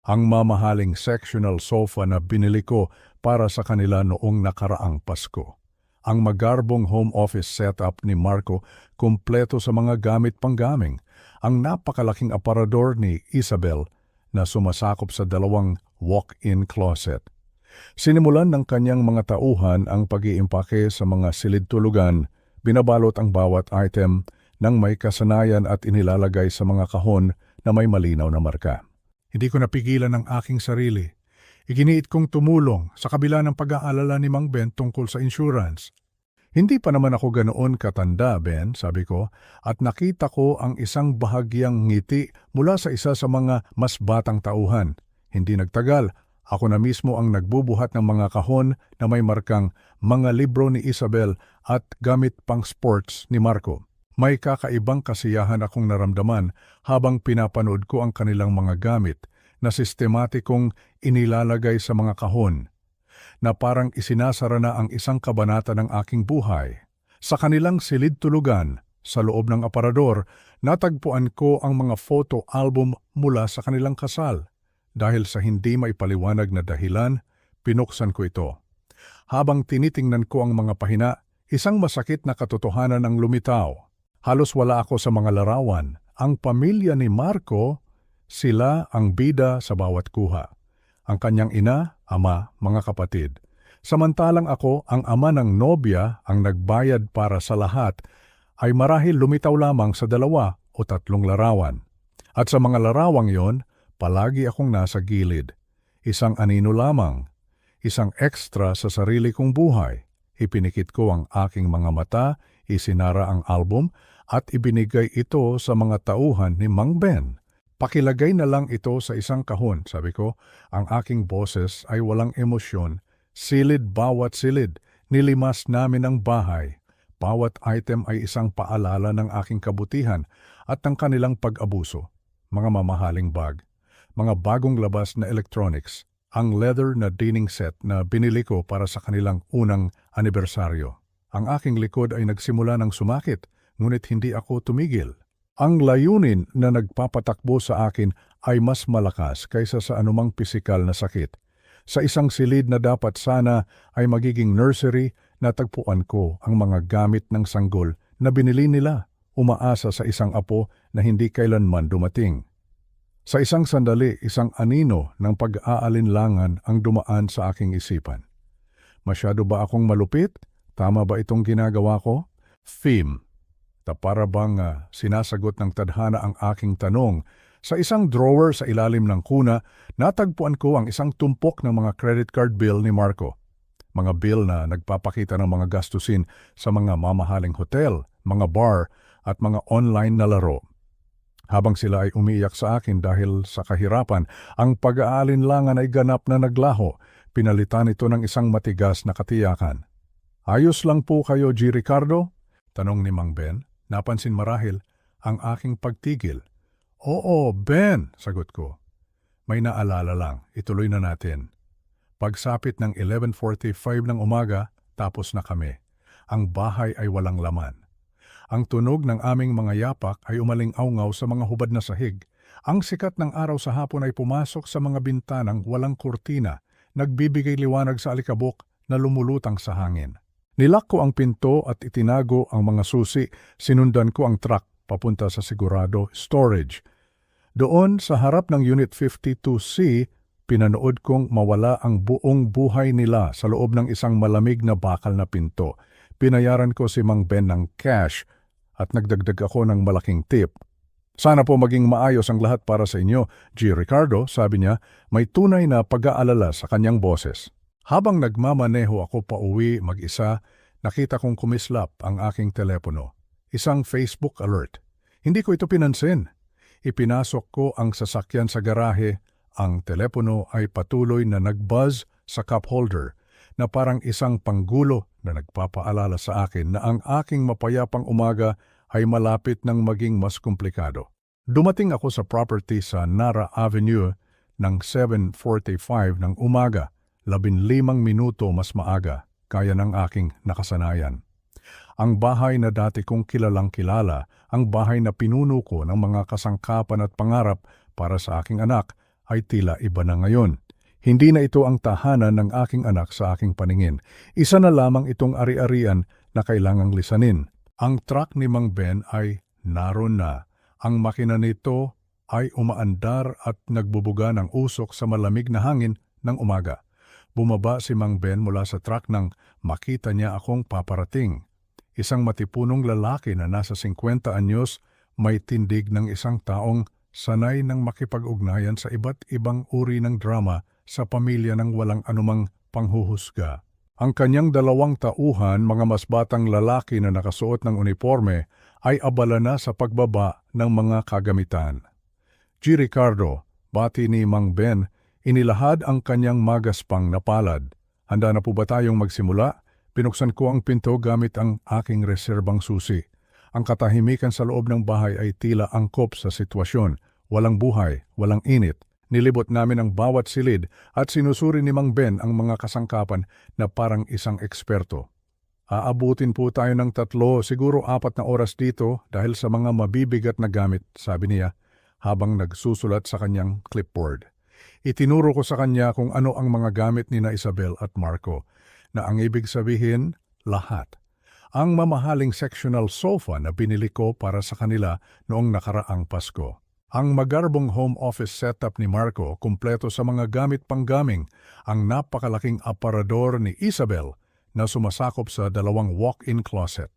Ang mamahaling sectional sofa na binili ko para sa kanila noong nakaraang Pasko. Ang magarbong home office setup ni Marco kumpleto sa mga gamit panggaming. Ang napakalaking aparador ni Isabel na sumasakop sa 2 walk-in closet. Sinimulan ng kanyang mga tauhan ang pag-iimpake sa mga silid tulugan. Binabalot ang bawat item ng may kasanayan at inilalagay sa mga kahon na may malinaw na marka. Hindi ko napigilan ang aking sarili. Iginiit kong tumulong sa kabila ng pag-aalala ni Mang Ben tungkol sa insurance. Hindi pa naman ako ganoon katanda, Ben, sabi ko, at nakita ko ang isang bahagyang ngiti mula sa isa sa mga mas batang tauhan. Hindi nagtagal, ako na mismo ang nagbubuhat ng mga kahon na may markang mga libro ni Isabel at gamit pang sports ni Marco. May kakaibang kasiyahan akong naramdaman habang pinapanood ko ang kanilang mga gamit na sistematikong inilalagay sa mga kahon, na parang isinasara na ang isang kabanata ng aking buhay. Sa kanilang silid tulugan, sa loob ng aparador, natagpuan ko ang mga photo album mula sa kanilang kasal. Dahil sa hindi maipaliwanag na dahilan, pinuksan ko ito. Habang tinitingnan ko ang mga pahina, isang masakit na katotohanan ang lumitaw. Halos wala ako sa mga larawan. Ang pamilya ni Marco, sila ang bida sa bawat kuha. Ang kanyang ina, ama, mga kapatid. Samantalang ako, ang ama ng nobya, ang nagbayad para sa lahat, ay marahil lumitaw lamang sa 2 o 3 larawan. At sa mga larawang yon, palagi akong nasa gilid. Isang anino lamang, isang extra sa sarili kong buhay. Ipinikit ko ang aking mga mata, isinara ang album, at ibinigay ito sa mga tauhan ni Mang Ben. Pakilagay na lang ito sa isang kahon, sabi ko. Ang aking boses ay walang emosyon. Silid bawat silid, nilimas namin ang bahay. Bawat item ay isang paalala ng aking kabutihan at ng kanilang pag-abuso. Mga mamahaling bag, mga bagong labas na electronics, ang leather na dining set na binili ko para sa kanilang unang anibersaryo. Ang aking likod ay nagsimula ng sumakit, ngunit hindi ako tumigil. Ang layunin na nagpapatakbo sa akin ay mas malakas kaysa sa anumang pisikal na sakit. Sa isang silid na dapat sana ay magiging nursery, natagpuan ko ang mga gamit ng sanggol na binili nila, umaasa sa isang apo na hindi kailanman dumating. Sa isang sandali, isang anino ng pag-aalinlangan ang dumaan sa aking isipan. Masyado ba akong malupit? Tama ba itong ginagawa ko? Theme. Para bang sinasagot ng tadhana ang aking tanong. Sa isang drawer sa ilalim ng kuna, natagpuan ko ang isang tumpok ng mga credit card bill ni Marco. Mga bill na nagpapakita ng mga gastusin sa mga mamahaling hotel, mga bar at mga online na laro. Habang sila ay umiiyak sa akin dahil sa kahirapan, ang pag-aalinlangan ay ganap na naglaho. Pinalitan ito ng isang matigas na katiyakan. Ayos lang po kayo, G. Ricardo? Tanong ni Mang Ben. Napansin marahil ang aking pagtigil. Oo, Ben, sagot ko. May naalala lang, ituloy na natin. Pagsapit ng 11:45 ng umaga, tapos na kami. Ang bahay ay walang laman. Ang tunog ng aming mga yapak ay umaling-awngaw sa mga hubad na sahig. Ang sikat ng araw sa hapon ay pumasok sa mga bintanang walang kurtina, nagbibigay liwanag sa alikabok na lumulutang sa hangin. Nilak ko ang pinto at itinago ang mga susi, sinundan ko ang truck papunta sa sigurado storage. Doon sa harap ng Unit 52C, pinanood kong mawala ang buong buhay nila sa loob ng isang malamig na bakal na pinto. Pinayaran ko si Mang Ben ng cash at nagdagdag ako ng malaking tip. Sana po maging maayos ang lahat para sa inyo, G. Ricardo, sabi niya, may tunay na pag-aalala sa kanyang boses. Habang nagmamaneho ako pauwi mag-isa, nakita kong kumislap ang aking telepono. Isang Facebook alert. Hindi ko ito pinansin. Ipinasok ko ang sasakyan sa garahe. Ang telepono ay patuloy na nag-buzz sa cup holder na parang isang panggulo na nagpapaalala sa akin na ang aking mapayapang umaga ay malapit ng maging mas komplikado. Dumating ako sa property sa Nara Avenue ng 7:45 ng umaga, 15 minuto mas maaga, kaya ng aking nakasanayan. Ang bahay na dati kong kilalang-kilala, ang bahay na pinuno ko ng mga kasangkapan at pangarap para sa aking anak, ay tila iba na ngayon. Hindi na ito ang tahanan ng aking anak sa aking paningin. Isa na lamang itong ari-arian na kailangang lisanin. Ang truck ni Mang Ben ay naroon na. Ang makina nito ay umaandar at nagbubuga ng usok sa malamig na hangin ng umaga. Bumaba si Mang Ben mula sa truck nang makita niya akong paparating. Isang matipunong lalaki na nasa 50 anyos, may tindig ng isang taong sanay ng makipag-ugnayan sa iba't ibang uri ng drama sa pamilya ng walang anumang panghuhusga. Ang kanyang 2 tauhan, mga mas batang lalaki na nakasuot ng uniforme, ay abala na sa pagbaba ng mga kagamitan. G. Ricardo, bati ni Mang Ben, inilahad ang kanyang magaspang na palad. Handa na po ba tayong magsimula? Pinuksan ko ang pinto gamit ang aking reserbang susi. Ang katahimikan sa loob ng bahay ay tila angkop sa sitwasyon. Walang buhay, walang init. Nilibot namin ang bawat silid at sinusuri ni Mang Ben ang mga kasangkapan na parang isang eksperto. Aabutin po tayo ng 3, siguro 4 na oras dito dahil sa mga mabibigat na gamit, sabi niya habang nagsusulat sa kanyang clipboard. Itinuro ko sa kanya kung ano ang mga gamit ni na Isabel at Marco, na ang ibig sabihin, lahat. Ang mamahaling sectional sofa na binili ko para sa kanila noong nakaraang Pasko. Ang magarbong home office setup ni Marco, kumpleto sa mga gamit panggaming, ang napakalaking aparador ni Isabel na sumasakop sa 2 walk-in closet.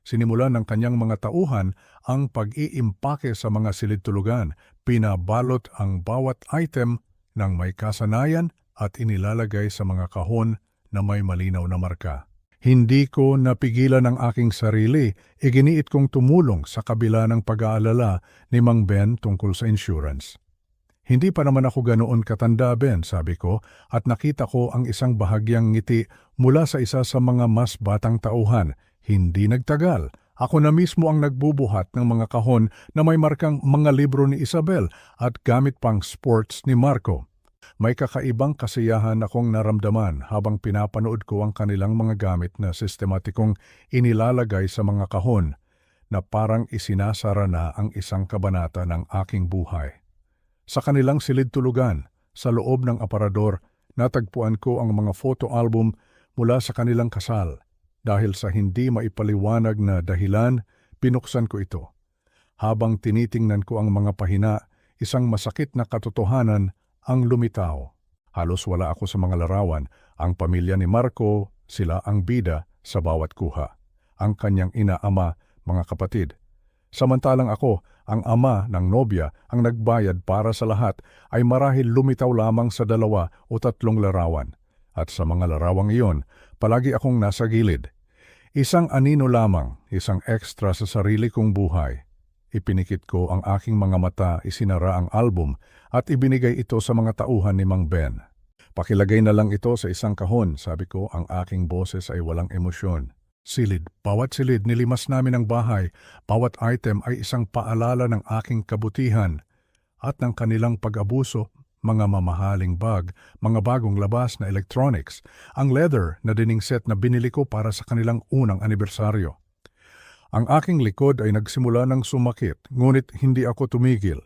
Sinimulan ng kanyang mga tauhan ang pag-iimpake sa mga silid-tulugan, pinabalot ang bawat item ng may kasanayan at inilalagay sa mga kahon na may malinaw na marka. Hindi ko napigilan ang aking sarili, iginiit kong tumulong sa kabila ng pag-aalala ni Mang Ben tungkol sa insurance. Hindi pa naman ako ganoon katanda, Ben, sabi ko, at nakita ko ang isang bahagyang ngiti mula sa isa sa mga mas batang tauhan. Hindi nagtagal. Ako na mismo ang nagbubuhat ng mga kahon na may markang mga libro ni Isabel at gamit pang sports ni Marco. May kakaibang kasiyahan akong naramdaman habang pinapanood ko ang kanilang mga gamit na sistematikong inilalagay sa mga kahon na parang isinasara na ang isang kabanata ng aking buhay. Sa kanilang silid-tulugan, sa loob ng aparador, natagpuan ko ang mga photo album mula sa kanilang kasal. Dahil sa hindi maipaliwanag na dahilan, pinuksan ko ito. Habang tinitingnan ko ang mga pahina, isang masakit na katotohanan ang lumitaw. Halos wala ako sa mga larawan. Ang pamilya ni Marco, sila ang bida sa bawat kuha. Ang kanyang ina, ama, mga kapatid. Samantalang ako, ang ama ng nobya, ang nagbayad para sa lahat, ay marahil lumitaw lamang sa 2 o 3 larawan. At sa mga larawang iyon, palagi akong nasa gilid. Isang anino lamang, isang extra sa sarili kong buhay. Ipinikit ko ang aking mga mata, isinara ang album at ibinigay ito sa mga tauhan ni Mang Ben. Pakilagay na lang ito sa isang kahon, sabi ko, ang aking boses ay walang emosyon. Silid, bawat silid nilimas namin ang bahay, bawat item ay isang paalala ng aking kabutihan at ng kanilang pag-abuso, mga mamahaling bag, mga bagong labas na electronics, ang leather na dining set na binili ko para sa kanilang unang anibersaryo. Ang aking likod ay nagsimula ng sumakit, ngunit hindi ako tumigil.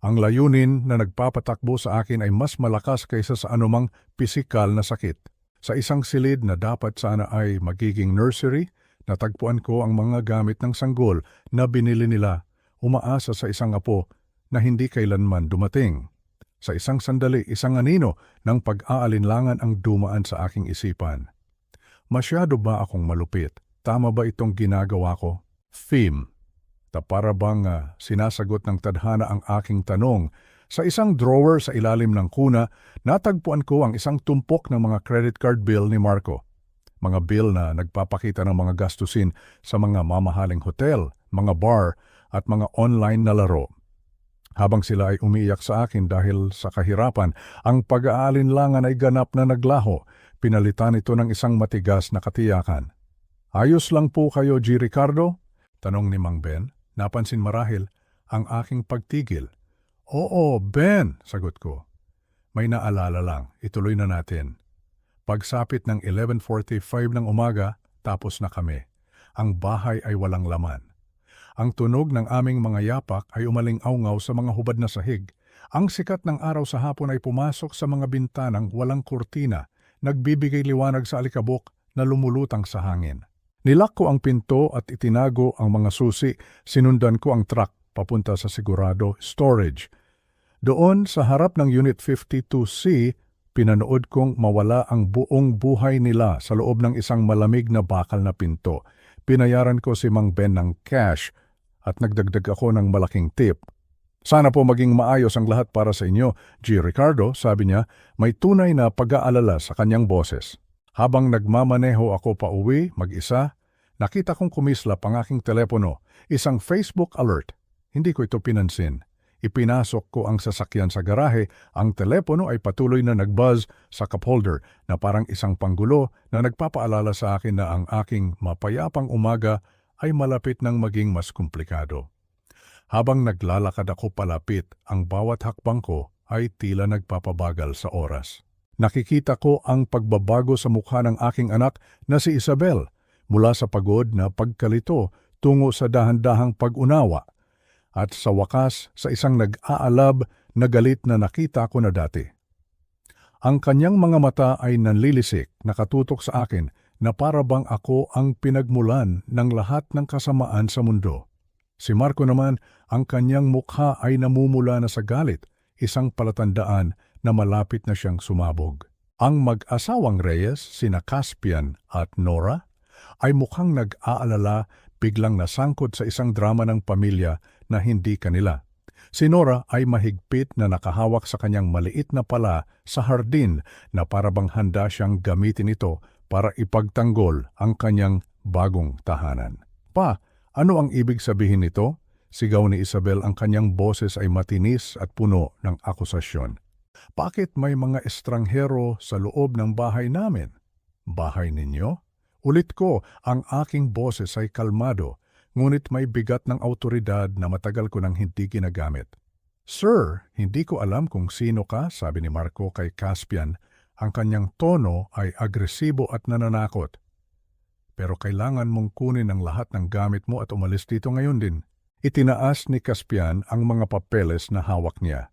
Ang layunin na nagpapatakbo sa akin ay mas malakas kaysa sa anumang pisikal na sakit. Sa isang silid na dapat sana ay magiging nursery, natagpuan ko ang mga gamit ng sanggol na binili nila, umaasa sa isang apo na hindi kailanman dumating. Sa isang sandali, isang anino ng pag-aalinlangan ang dumaan sa aking isipan. Masyado ba akong malupit? Tama ba itong ginagawa ko? Theme. Para bang sinasagot ng tadhana ang aking tanong. Sa isang drawer sa ilalim ng kuna, natagpuan ko ang isang tumpok ng mga credit card bill ni Marco. Mga bill na nagpapakita ng mga gastusin sa mga mamahaling hotel, mga bar at mga online na laro. Habang sila ay umiiyak sa akin dahil sa kahirapan, ang pag-aalinlangan ay ganap na naglaho. Pinalitan ito ng isang matigas na katiyakan. Ayos lang po kayo, G. Ricardo? Tanong ni Mang Ben. Napansin marahil ang aking pagtigil. Oo, Ben, sagot ko. May naalala lang, ituloy na natin. Pagsapit ng 11:45 ng umaga, tapos na kami. Ang bahay ay walang laman. Ang tunog ng aming mga yapak ay umaling-awngaw sa mga hubad na sahig. Ang sikat ng araw sa hapon ay pumasok sa mga bintanang walang kurtina, nagbibigay liwanag sa alikabok na lumulutang sa hangin. Nilak ko ang pinto at itinago ang mga susi, sinundan ko ang truck papunta sa sigurado storage. Doon sa harap ng Unit 52C, pinanood kong mawala ang buong buhay nila sa loob ng isang malamig na bakal na pinto. Pinayaran ko si Mang Ben ng cash at nagdagdag ako ng malaking tip. Sana po maging maayos ang lahat para sa inyo, G. Ricardo, sabi niya, may tunay na pag-aalala sa kanyang boses. Habang nagmamaneho ako pa uwi, mag-isa, nakita kong kumislap ang aking telepono, isang Facebook alert. Hindi ko ito pinansin. Ipinasok ko ang sasakyan sa garahe, ang telepono ay patuloy na nag-buzz sa cup holder na parang isang panggulo na nagpapaalala sa akin na ang aking mapayapang umaga ay malapit nang maging mas komplikado. Habang naglalakad ako palapit, ang bawat hakbang ko ay tila nagpapabagal sa oras. Nakikita ko ang pagbabago sa mukha ng aking anak na si Isabel, mula sa pagod na pagkalito tungo sa dahan-dahang pag-unawa, at sa wakas sa isang nag-aalab na galit na nakita ko na dati. Ang kanyang mga mata ay nanlilisik, nakatutok sa akin na para bang ako ang pinagmulan ng lahat ng kasamaan sa mundo. Si Marco naman, ang kanyang mukha ay namumula na sa galit, isang palatandaan na malapit na siyang sumabog. Ang mag-asawang Reyes, sina Caspian at Nora, ay mukhang nag-aalala, biglang nasangkot sa isang drama ng pamilya na hindi kanila. Si Nora ay mahigpit na nakahawak sa kanyang maliit na pala sa hardin na parabang handa siyang gamitin ito para ipagtanggol ang kanyang bagong tahanan. Pa, ano ang ibig sabihin nito? Sigaw ni Isabel, ang kanyang boses ay matinis at puno ng akusasyon. Bakit may mga estranghero sa loob ng bahay namin? Bahay ninyo? Ulit ko, ang aking boses ay kalmado, ngunit may bigat ng awtoridad na matagal ko nang hindi ginagamit. Sir, hindi ko alam kung sino ka, sabi ni Marco kay Caspian. Ang kanyang tono ay agresibo at nananakot. Pero kailangan mong kunin ang lahat ng gamit mo at umalis dito ngayon din. Itinaas ni Caspian ang mga papeles na hawak niya.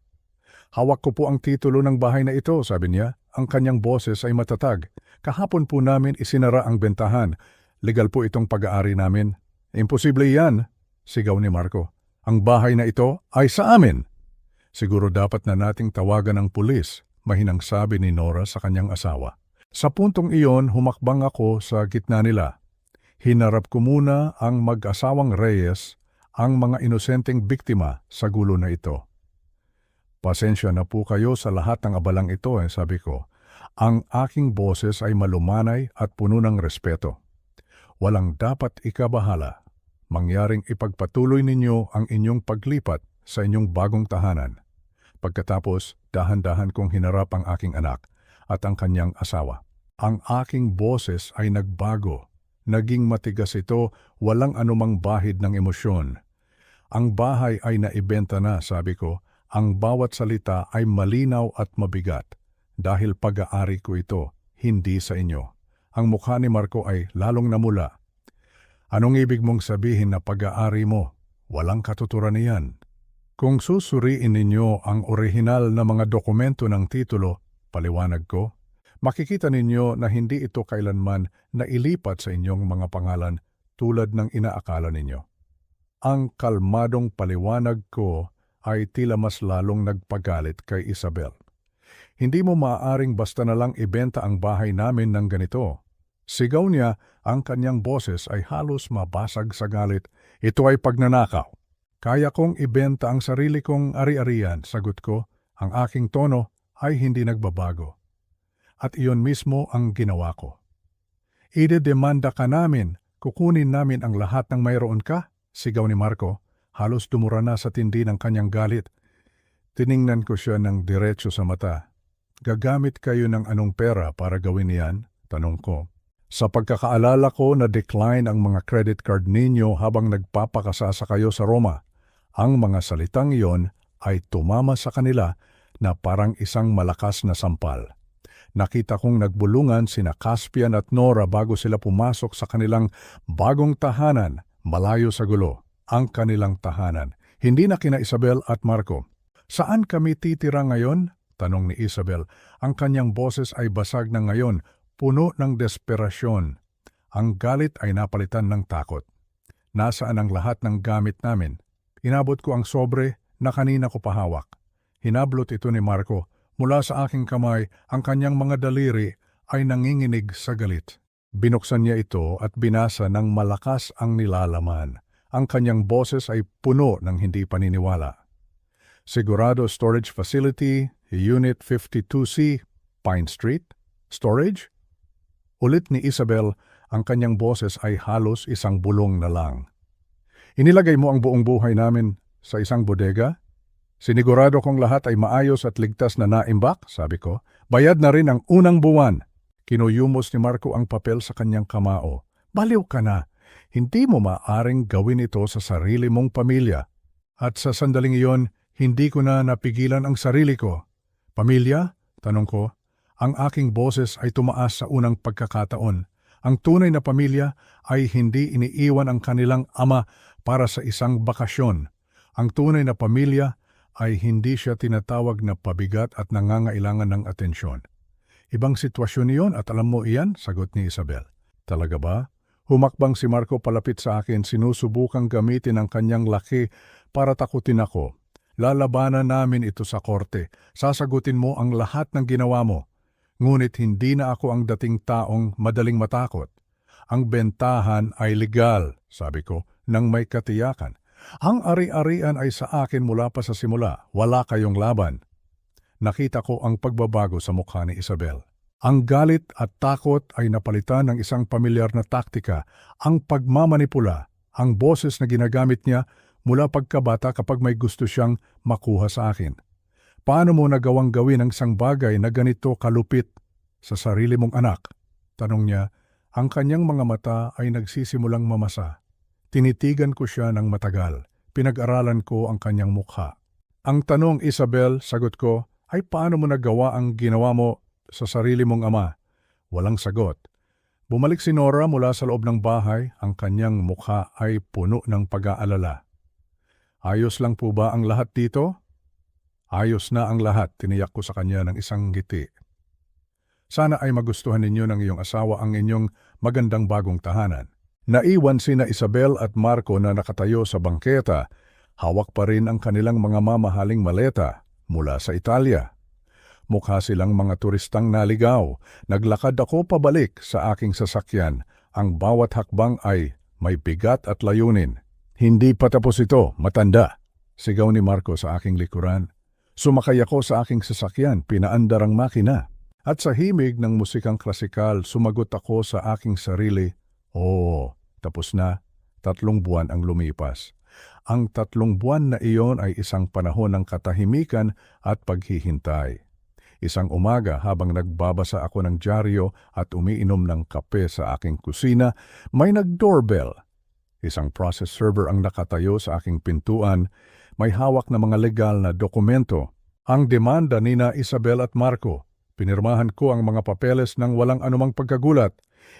Hawak ko po ang titulo ng bahay na ito, sabi niya. Ang kanyang boses ay matatag. Kahapon po namin isinara ang bentahan. Legal po itong pag-aari namin. Imposible yan, sigaw ni Marco. Ang bahay na ito ay sa amin. Siguro dapat na nating tawagan ng pulis, mahinang sabi ni Nora sa kanyang asawa. Sa puntong iyon, humakbang ako sa gitna nila. Hinarap ko muna ang mag-asawang Reyes, ang mga inosenteng biktima sa gulo na ito. Pasensya na po kayo sa lahat ng abalang ito, sabi ko. Ang aking boses ay malumanay at puno ng respeto. Walang dapat ikabahala. mangyaring ipagpatuloy ninyo ang inyong paglipat sa inyong bagong tahanan. Pagkatapos, dahan-dahan kong hinarap ang aking anak at ang kanyang asawa. Ang aking boses ay nagbago. Naging matigas ito, walang anumang bahid ng emosyon. Ang bahay ay naibenta na, sabi ko. Ang bawat salita ay malinaw at mabigat. Dahil pag-aari ko ito, hindi sa inyo. Ang mukha ni Marco ay lalong namula. Anong ibig mong sabihin na pag-aari mo? Walang katuturan niyan. Kung susuriin ninyo ang orihinal na mga dokumento ng titulo, paliwanag ko, makikita ninyo na hindi ito kailanman nailipat sa inyong mga pangalan tulad ng inaakala ninyo. Ang kalmadong paliwanag ko ay tila mas lalong nagpagalit kay Isabel. Hindi mo maaaring basta na lang ibenta ang bahay namin ng ganito. Sigaw niya, ang kanyang boses ay halos mabasag sa galit. Ito ay pagnanakaw. Kaya kong ibenta ang sarili kong ari-arian, sagot ko. Ang aking tono ay hindi nagbabago. At iyon mismo ang ginawa ko. Idedemanda ka namin, kukunin namin ang lahat ng mayroon ka, sigaw ni Marco. Halos dumura na sa tindi ng kanyang galit. Tiningnan ko siya ng diretso sa mata. Gagamit kayo ng anong pera para gawin niyan? Tanong ko. Sa pagkakaalala ko na decline ang mga credit card ninyo habang nagpapakasasa kayo sa Roma. Ang mga salitang iyon ay tumama sa kanila na parang isang malakas na sampal. Nakita kong nagbulungan sina Caspian at Nora bago sila pumasok sa kanilang bagong tahanan, malayo sa gulo. Ang kanilang tahanan. Hindi na kina Isabel at Marco. Saan kami titira ngayon? Tanong ni Isabel. Ang kanyang boses ay basag na ngayon, puno ng desperasyon. Ang galit ay napalitan ng takot. Nasaan ang lahat ng gamit namin? Inabot ko ang sobre na kanina ko pahawak. Hinablot ito ni Marco. Mula sa aking kamay, ang kanyang mga daliri ay nanginginig sa galit. Binuksan niya ito at binasa ng malakas ang nilalaman. Ang kanyang boses ay puno ng hindi paniniwala. Sigurado Storage Facility, Unit 52C, Pine Street? Storage? Ulit ni Isabel, ang kanyang boses ay halos isang bulong na lang. Inilagay mo ang buong buhay namin sa isang bodega? Sinigurado kong lahat ay maayos at ligtas na naimbak, sabi ko. Bayad na rin ang unang buwan. Kinuyumos ni Marco ang papel sa kanyang kamao. Baliw ka na. Hindi mo maaring gawin ito sa sarili mong pamilya. At sa sandaling iyon, hindi ko na napigilan ang sarili ko. Pamilya? Tanong ko. Ang aking boses ay tumaas sa unang pagkakataon. Ang tunay na pamilya ay hindi iniiwan ang kanilang ama para sa isang bakasyon. Ang tunay na pamilya ay hindi siya tinatawag na pabigat at nangangailangan ng atensyon. Ibang sitwasyon iyon at alam mo iyan, sagot ni Isabel. Talaga ba? Humakbang si Marco palapit sa akin, sinusubukang gamitin ang kanyang laki para takutin ako. Lalabanan namin ito sa korte. Sasagutin mo ang lahat ng ginawa mo. Ngunit hindi na ako ang dating taong madaling matakot. Ang bentahan ay legal, sabi ko, nang may katiyakan. Ang ari-arian ay sa akin mula pa sa simula. Wala kayong laban. Nakita ko ang pagbabago sa mukha ni Isabel. Ang galit at takot ay napalitan ng isang pamilyar na taktika, ang pagmamanipula, ang boses na ginagamit niya mula pagkabata kapag may gusto siyang makuha sa akin. Paano mo nagawang gawin ang isang bagay na ganito kalupit sa sarili mong anak? Tanong niya, ang kanyang mga mata ay nagsisimulang mamasa. Tinitigan ko siya ng matagal. Pinag-aralan ko ang kanyang mukha. Ang tanong, Isabel, sagot ko, ay paano mo nagawa ang ginawa mo sa sarili mong ama? Walang sagot. Bumalik si Nora mula sa loob ng bahay, ang kanyang mukha ay puno ng pag-aalala. Ayos lang po ba ang lahat dito? Ayos na ang lahat, tiniyak ko sa kanya ng isang ngiti. Sana ay magustuhan ninyo ng iyong asawa ang inyong magandang bagong tahanan. Naiwan sina Isabel at Marco na nakatayo sa bangketa. Hawak pa rin ang kanilang mga mamahaling maleta mula sa Italia. Mukha silang mga turistang naligaw. Naglakad ako pabalik sa aking sasakyan. Ang bawat hakbang ay may bigat at layunin. Hindi pa tapos ito, matanda. Sigaw ni Marco sa aking likuran. Sumakay ako sa aking sasakyan, pinaandar ang makina. At sa himig ng musikang klasikal, sumagot ako sa aking sarili, tapos na, 3 buwan ang lumipas. Ang 3 buwan na iyon ay isang panahon ng katahimikan at paghihintay. Isang umaga habang nagbabasa ako ng dyaryo at umiinom ng kape sa aking kusina, may nag-doorbell. Isang process server ang nakatayo sa aking pintuan, may hawak na mga legal na dokumento. Ang demanda nina Isabel at Marco. Pinirmahan ko ang mga papeles ng walang anumang pagkagulat.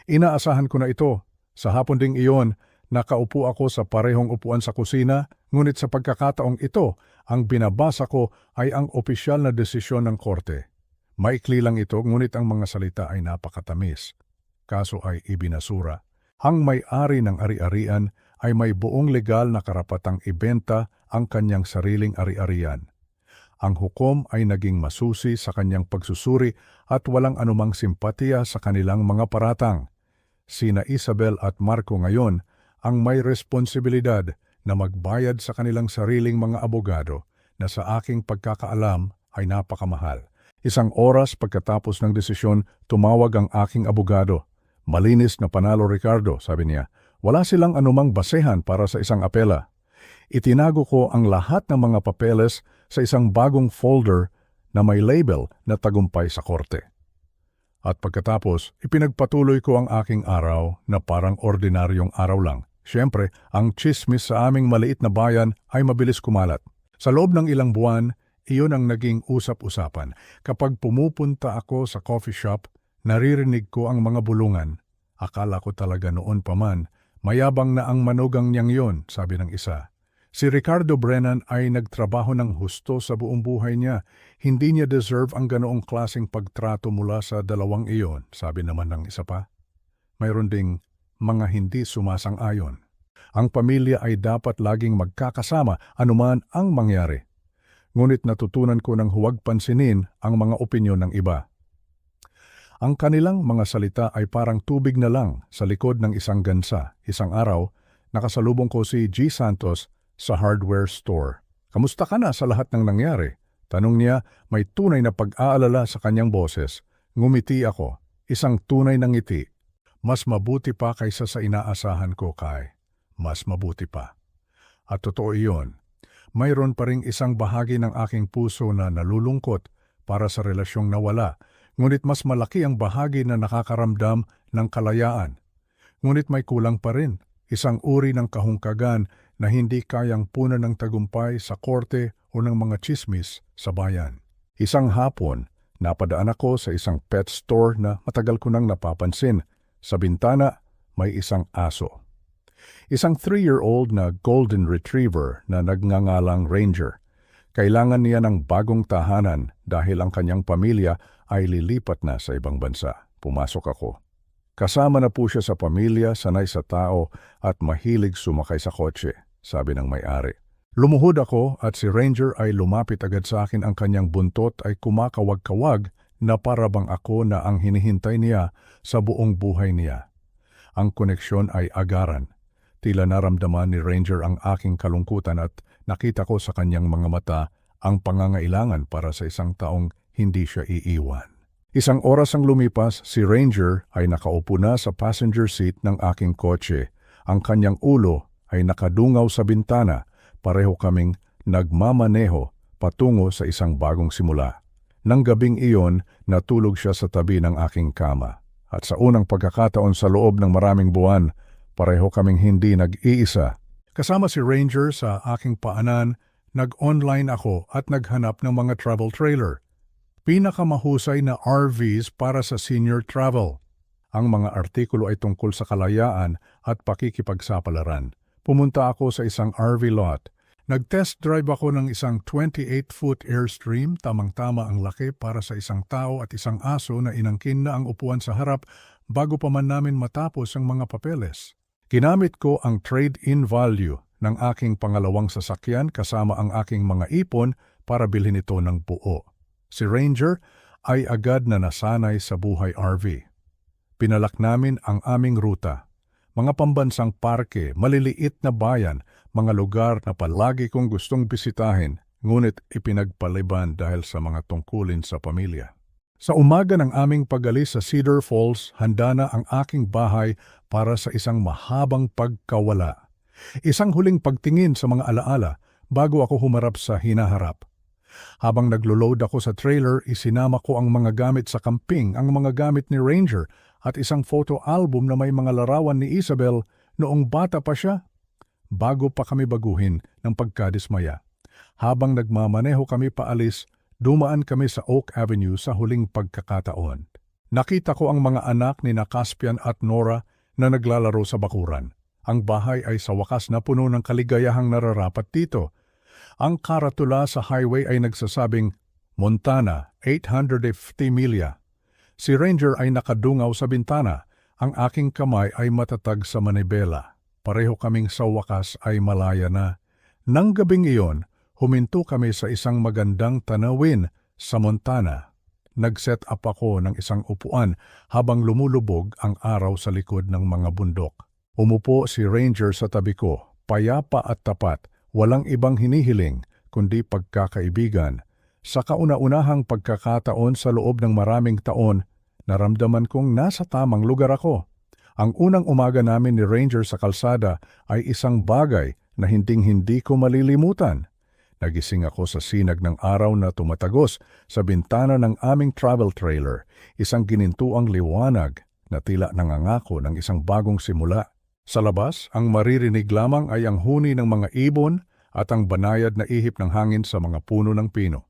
Inaasahan ko na ito. Sa hapon ding iyon, nakaupo ako sa parehong upuan sa kusina, ngunit sa pagkakataong ito, ang binabasa ko ay ang opisyal na desisyon ng korte. Maikli lang ito, ngunit ang mga salita ay napakatamis. Kaso ay ibinasura. Ang may-ari ng ari-arian ay may buong legal na karapatang ibenta ang kanyang sariling ari-arian. Ang hukom ay naging masusi sa kanyang pagsusuri at walang anumang simpatiya sa kanilang mga paratang. Sina Isabel at Marco ngayon ang may responsibilidad na magbayad sa kanilang sariling mga abogado na sa aking pagkakaalam ay napakamahal. 1 oras pagkatapos ng desisyon, tumawag ang aking abogado. Malinis na panalo, Ricardo, sabi niya. Wala silang anumang basehan para sa isang apela. Itinago ko ang lahat ng mga papeles sa isang bagong folder na may label na tagumpay sa korte. At pagkatapos, ipinagpatuloy ko ang aking araw na parang ordinaryong araw lang. Siyempre, ang tsismis sa aming maliit na bayan ay mabilis kumalat. Sa loob ng ilang buwan, iyon ang naging usap-usapan. Kapag pumupunta ako sa coffee shop, naririnig ko ang mga bulungan. Akala ko talaga noon pa man, mayabang na ang manugang niyang yon, sabi ng isa. Si Ricardo Brennan ay nagtrabaho ng husto sa buong buhay niya. Hindi niya deserve ang ganoong klaseng pagtrato mula sa dalawang iyon, sabi naman ng isa pa. Mayroon ding mga hindi sumasang-ayon. Ang pamilya ay dapat laging magkakasama anuman ang mangyari. Ngunit natutunan ko ng huwag pansinin ang mga opinyon ng iba. Ang kanilang mga salita ay parang tubig na lang sa likod ng isang gansa. Isang araw, nakasalubong ko si G. Santos sa hardware store. Kamusta ka na sa lahat ng nangyari? Tanong niya, may tunay na pag-aalala sa kanyang boses. Ngumiti ako, isang tunay na ngiti. Mas mabuti pa kaysa sa inaasahan ko, Kai. Mas mabuti pa. At totoo iyon. Mayroon pa ring isang bahagi ng aking puso na nalulungkot para sa relasyong nawala, ngunit mas malaki ang bahagi na nakakaramdam ng kalayaan. Ngunit may kulang pa rin, isang uri ng kahungkagan na hindi kayang punan ng tagumpay sa korte o ng mga tsismis sa bayan. Isang hapon, napadaan ako sa isang pet store na matagal ko nang napapansin. Sa bintana, may isang aso. Isang 3-year-old na golden retriever na nagngangalang Ranger. Kailangan niya ng bagong tahanan dahil ang kanyang pamilya ay lilipat na sa ibang bansa. Pumasok ako. Kasama na po siya sa pamilya, sanay sa tao at mahilig sumakay sa kotse, sabi ng may-ari. Lumuhod ako at si Ranger ay lumapit agad sa akin. Ang kanyang buntot ay kumakawag-kawag na para bang ako na ang hinihintay niya sa buong buhay niya. Ang koneksyon ay agaran. Tila naramdaman ni Ranger ang aking kalungkutan at nakita ko sa kanyang mga mata ang pangangailangan para sa isang taong hindi siya iiwan. 1 oras ang lumipas, si Ranger ay nakaupo na sa passenger seat ng aking kotse. Ang kanyang ulo ay nakadungaw sa bintana. Pareho kaming nagmamaneho patungo sa isang bagong simula. Nang gabing iyon, natulog siya sa tabi ng aking kama. At sa unang pagkakataon sa loob ng maraming buwan, pareho kaming hindi nag-iisa. Kasama si Ranger sa aking paanan, nag-online ako at naghanap ng mga travel trailer. Pinakamahusay na RVs para sa senior travel. Ang mga artikulo ay tungkol sa kalayaan at pakikipagsapalaran. Pumunta ako sa isang RV lot. Nag-test drive ako ng isang 28-foot Airstream, tamang-tama ang laki para sa isang tao at isang aso na inangkin na ang upuan sa harap bago pa man namin matapos ang mga papeles. Ginamit ko ang trade-in value ng aking pangalawang sasakyan kasama ang aking mga ipon para bilhin ito ng buo. Si Ranger ay agad na nasanay sa buhay RV. Pinalak namin ang aming ruta. Mga pambansang parke, maliliit na bayan, mga lugar na palagi kong gustong bisitahin, ngunit ipinagpaliban dahil sa mga tungkulin sa pamilya. Sa umaga ng aming pag-alis sa Cedar Falls, handa na ang aking bahay para sa isang mahabang pagkawala. Isang huling pagtingin sa mga alaala bago ako humarap sa hinaharap. Habang naglo-load ako sa trailer, isinama ko ang mga gamit sa camping, ang mga gamit ni Ranger at isang photo album na may mga larawan ni Isabel noong bata pa siya. Bago pa kami baguhin ng pagkadismaya. Habang nagmamaneho kami paalis, dumaan kami sa Oak Avenue sa huling pagkakataon. Nakita ko ang mga anak ni Caspian at Nora na naglalaro sa bakuran. Ang bahay ay sa wakas na puno ng kaligayahang nararapat dito. Ang karatula sa highway ay nagsasabing, Montana, 850 milya. Si Ranger ay nakadungaw sa bintana. Ang aking kamay ay matatag sa manibela. Pareho kaming sa wakas ay malaya na. Nang gabing iyon, huminto kami sa isang magandang tanawin sa Montana. Nag-set up ako ng isang upuan habang lumulubog ang araw sa likod ng mga bundok. Umupo si Ranger sa tabi ko, payapa at tapat, walang ibang hinihiling kundi pagkakaibigan. Sa kauna-unahang pagkakataon sa loob ng maraming taon, naramdaman kong nasa tamang lugar ako. Ang unang umaga namin ni Ranger sa kalsada ay isang bagay na hinding-hindi ko malilimutan. Nagising ako sa sinag ng araw na tumatagos sa bintana ng aming travel trailer, isang ginintuang liwanag na tila nangangako ng isang bagong simula. Sa labas, ang maririnig lamang ay ang huni ng mga ibon at ang banayad na ihip ng hangin sa mga puno ng pino.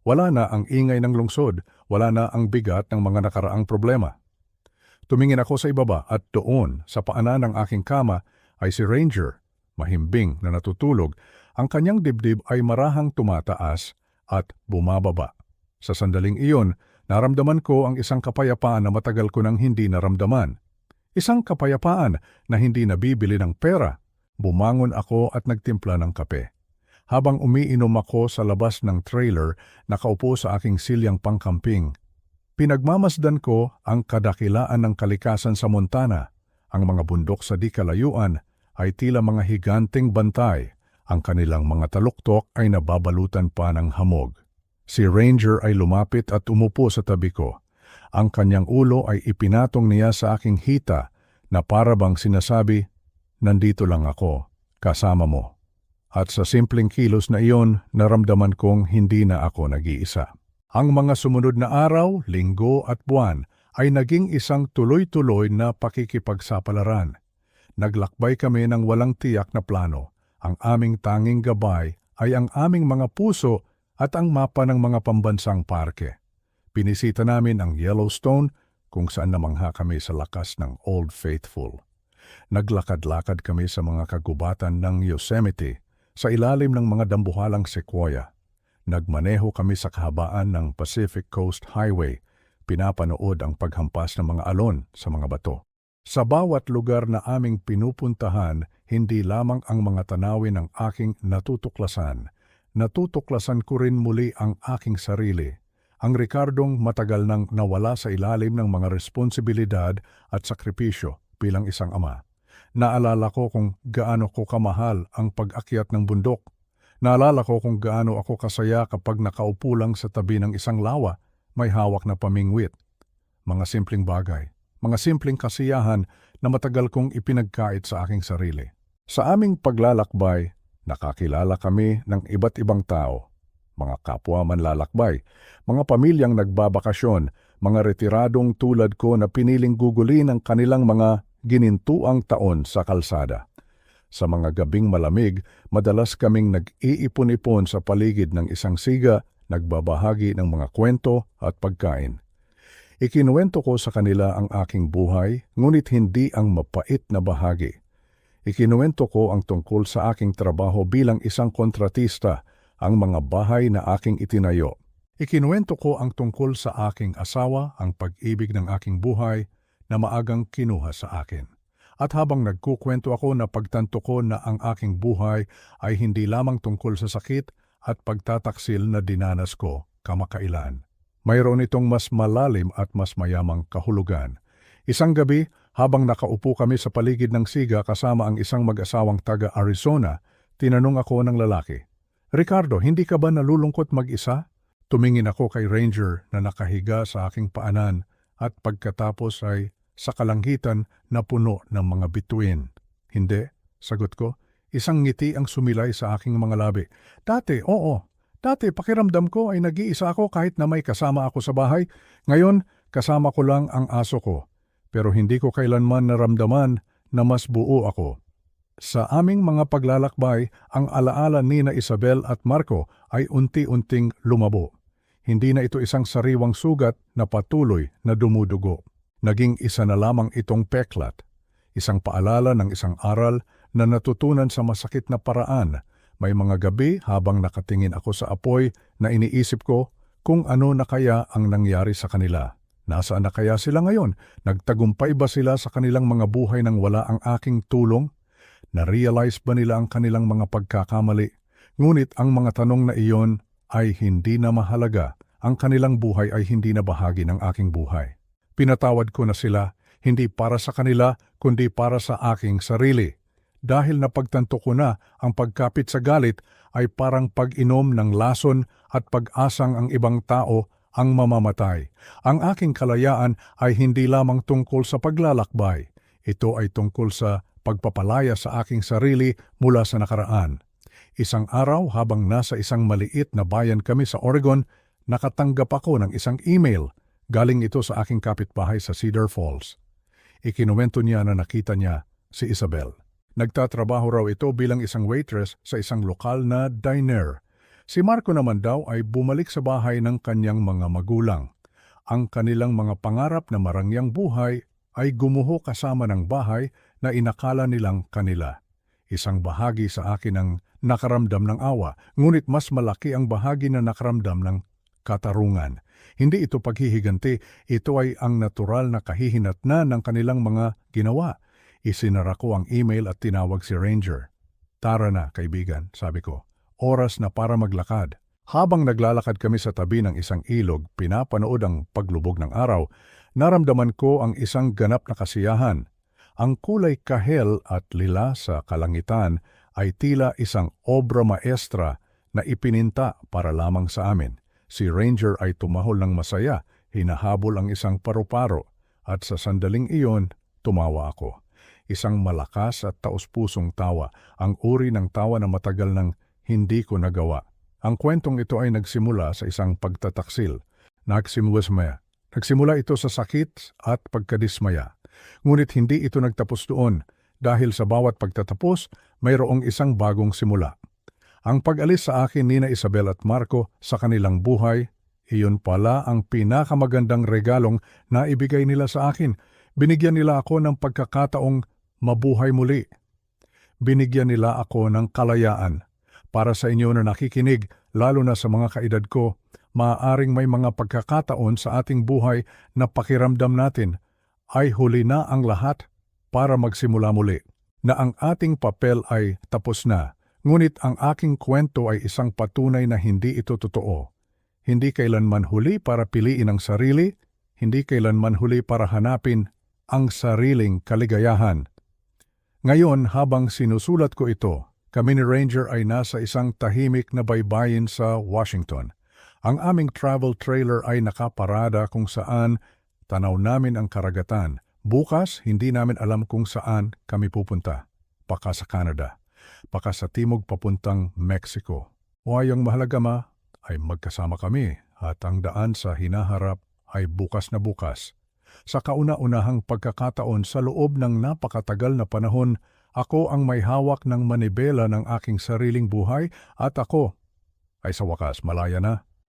Wala na ang ingay ng lungsod, wala na ang bigat ng mga nakaraang problema. Tumingin ako sa ibaba at doon, sa paanan ng aking kama, ay si Ranger, mahimbing na natutulog. Ang kanyang dibdib ay marahang tumataas at bumababa. Sa sandaling iyon, naramdaman ko ang isang kapayapaan na matagal ko nang hindi naramdaman. Isang kapayapaan na hindi nabibili ng pera. Bumangon ako at nagtimpla ng kape. Habang umiinom ako sa labas ng trailer, nakaupo sa aking silyang pangkamping. Pinagmamasdan ko ang kadakilaan ng kalikasan sa Montana. Ang mga bundok sa di kalayuan ay tila mga higanting bantay. Ang kanilang mga taluktok ay nababalutan pa ng hamog. Si Ranger ay lumapit at umupo sa tabi ko. Ang kanyang ulo ay ipinatong niya sa aking hita na para bang sinasabi, "Nandito lang ako, kasama mo." At sa simpleng kilos na iyon, naramdaman kong hindi na ako nag-iisa. Ang mga sumunod na araw, linggo at buwan ay naging isang tuloy-tuloy na pakikipagsapalaran. Naglakbay kami ng walang tiyak na plano. Ang aming tanging gabay ay ang aming mga puso at ang mapa ng mga pambansang parke. Pinisita namin ang Yellowstone kung saan namangha kami sa lakas ng Old Faithful. Naglakad-lakad kami sa mga kagubatan ng Yosemite sa ilalim ng mga dambuhalang sequoia. Nagmaneho kami sa kahabaan ng Pacific Coast Highway, pinapanood ang paghampas ng mga alon sa mga bato. Sa bawat lugar na aming pinupuntahan, hindi lamang ang mga tanawin ang aking natutuklasan. Natutuklasan ko rin muli ang aking sarili. Ang Ricardong matagal nang nawala sa ilalim ng mga responsibilidad at sakripisyo bilang isang ama. Naalala ko kung gaano ko kamahal ang pag-akyat ng bundok. Naalala ko kung gaano ako kasaya kapag nakaupo lang sa tabi ng isang lawa, may hawak na pamingwit. Mga simpleng bagay, mga simpleng kasiyahan na matagal kong ipinagkait sa aking sarili. Sa aming paglalakbay, nakakilala kami ng iba't ibang tao. Mga kapwa manlalakbay, mga pamilyang nagbabakasyon, mga retiradong tulad ko na piniling gugulin ang kanilang mga ginintuang taon sa kalsada. Sa mga gabing malamig, madalas kaming nag-iipon-ipon sa paligid ng isang siga, nagbabahagi ng mga kwento at pagkain. Ikinuwento ko sa kanila ang aking buhay, ngunit hindi ang mapait na bahagi. Ikinuwento ko ang tungkol sa aking trabaho bilang isang kontratista, ang mga bahay na aking itinayo. Ikinuwento ko ang tungkol sa aking asawa, ang pag-ibig ng aking buhay na maagang kinuha sa akin. At habang nagkukwento ako, napagtanto ko na ang aking buhay ay hindi lamang tungkol sa sakit at pagtataksil na dinanas ko kamakailan. Mayroon itong mas malalim at mas mayamang kahulugan. Isang gabi, habang nakaupo kami sa paligid ng siga kasama ang isang mag-asawang taga-Arizona, tinanong ako ng lalaki, "Ricardo, hindi ka ba nalulungkot mag-isa?" Tumingin ako kay Ranger na nakahiga sa aking paanan at pagkatapos ay sa kalangitan na puno ng mga bituin. "Hindi," Sagot ko. Isang ngiti ang sumilay sa aking mga labi. Dati, oo. Dati pakiramdam ko ay nag-iisa ako kahit na may kasama ako sa bahay. Ngayon, kasama ko lang ang aso ko. Pero hindi ko kailanman naramdaman na mas buo ako. Sa aming mga paglalakbay, ang alaala ni na Isabel at Marco ay unti-unting lumabo. Hindi na ito isang sariwang sugat na patuloy na dumudugo. Naging isa na lamang itong peklat. Isang paalala ng isang aral na natutunan sa masakit na paraan. May mga gabi habang nakatingin ako sa apoy na iniisip ko kung ano na kaya ang nangyari sa kanila. Nasaan na kaya sila ngayon? Nagtagumpay ba sila sa kanilang mga buhay nang wala ang aking tulong? Na-realize ba nila ang kanilang mga pagkakamali? Ngunit ang mga tanong na iyon ay hindi na mahalaga. Ang kanilang buhay ay hindi na bahagi ng aking buhay. Pinatawad ko na sila, hindi para sa kanila, kundi para sa aking sarili. Dahil napagtanto ko na ang pagkapit sa galit ay parang pag-inom ng lason at pag-asang ang ibang tao ang mamamatay. Ang aking kalayaan ay hindi lamang tungkol sa paglalakbay. Ito ay tungkol sa pagpapalaya sa aking sarili mula sa nakaraan. Isang araw habang nasa isang maliit na bayan kami sa Oregon, nakatanggap ako ng isang email. Galing ito sa aking kapitbahay sa Cedar Falls. Ikinuwento niya na nakita niya si Isabel. Nagtatrabaho raw ito bilang isang waitress sa isang lokal na diner. Si Marco naman daw ay bumalik sa bahay ng kanyang mga magulang. Ang kanilang mga pangarap na marangyang buhay ay gumuho kasama ng bahay na inakala nilang kanila. Isang bahagi sa akin ang nakaramdam ng awa, ngunit mas malaki ang bahagi na nakaramdam ng katarungan. Hindi ito paghihiganti, ito ay ang natural na kahihinatnan ng kanilang mga ginawa. Isinara ko ang email at tinawag si Ranger. Tara na, kaibigan, sabi ko. Oras na para maglakad. Habang naglalakad kami sa tabi ng isang ilog, pinapanood ang paglubog ng araw, naramdaman ko ang isang ganap na kasiyahan. Ang kulay kahel at lila sa kalangitan ay tila isang obra maestra na ipininta para lamang sa amin. Si Ranger ay tumahol ng masaya, hinahabol ang isang paru-paro, at sa sandaling iyon, tumawa ako. Isang malakas at taus-pusong tawa, ang uri ng tawa na matagal nang hindi ko nagawa. Ang kwentong ito ay nagsimula sa isang pagtataksil. Nagsimula ito sa sakit at pagkadismaya. Ngunit hindi ito nagtapos doon dahil sa bawat pagtatapos, mayroong isang bagong simula. Ang pag-alis sa akin ni na Isabel at Marco sa kanilang buhay, iyon pala ang pinakamagandang regalong na ibigay nila sa akin. Binigyan nila ako ng pagkakataong mabuhay muli. Binigyan nila ako ng kalayaan. Para sa inyo na nakikinig, lalo na sa mga kaedad ko, maaaring may mga pagkakataon sa ating buhay na pakiramdam natin ay huli na ang lahat para magsimula muli, na ang ating papel ay tapos na. Ngunit ang aking kwento ay isang patunay na hindi ito totoo. Hindi kailanman huli para piliin ang sarili, hindi kailanman huli para hanapin ang sariling kaligayahan. Ngayon, habang sinusulat ko ito, kami ni Ranger ay nasa isang tahimik na baybayin sa Washington. Ang aming travel trailer ay nakaparada kung saan tanaw namin ang karagatan. Bukas, hindi namin alam kung saan kami pupunta. Baka sa Canada, baka sa timog papuntang Mexico. O ang mahalaga ay magkasama kami at ang daan sa hinaharap ay bukas na bukas. Sa kauna-unahang pagkakataon sa loob ng napakatagal na panahon, ako ang may hawak ng manibela ng aking sariling buhay at ako ay sa wakas malaya na.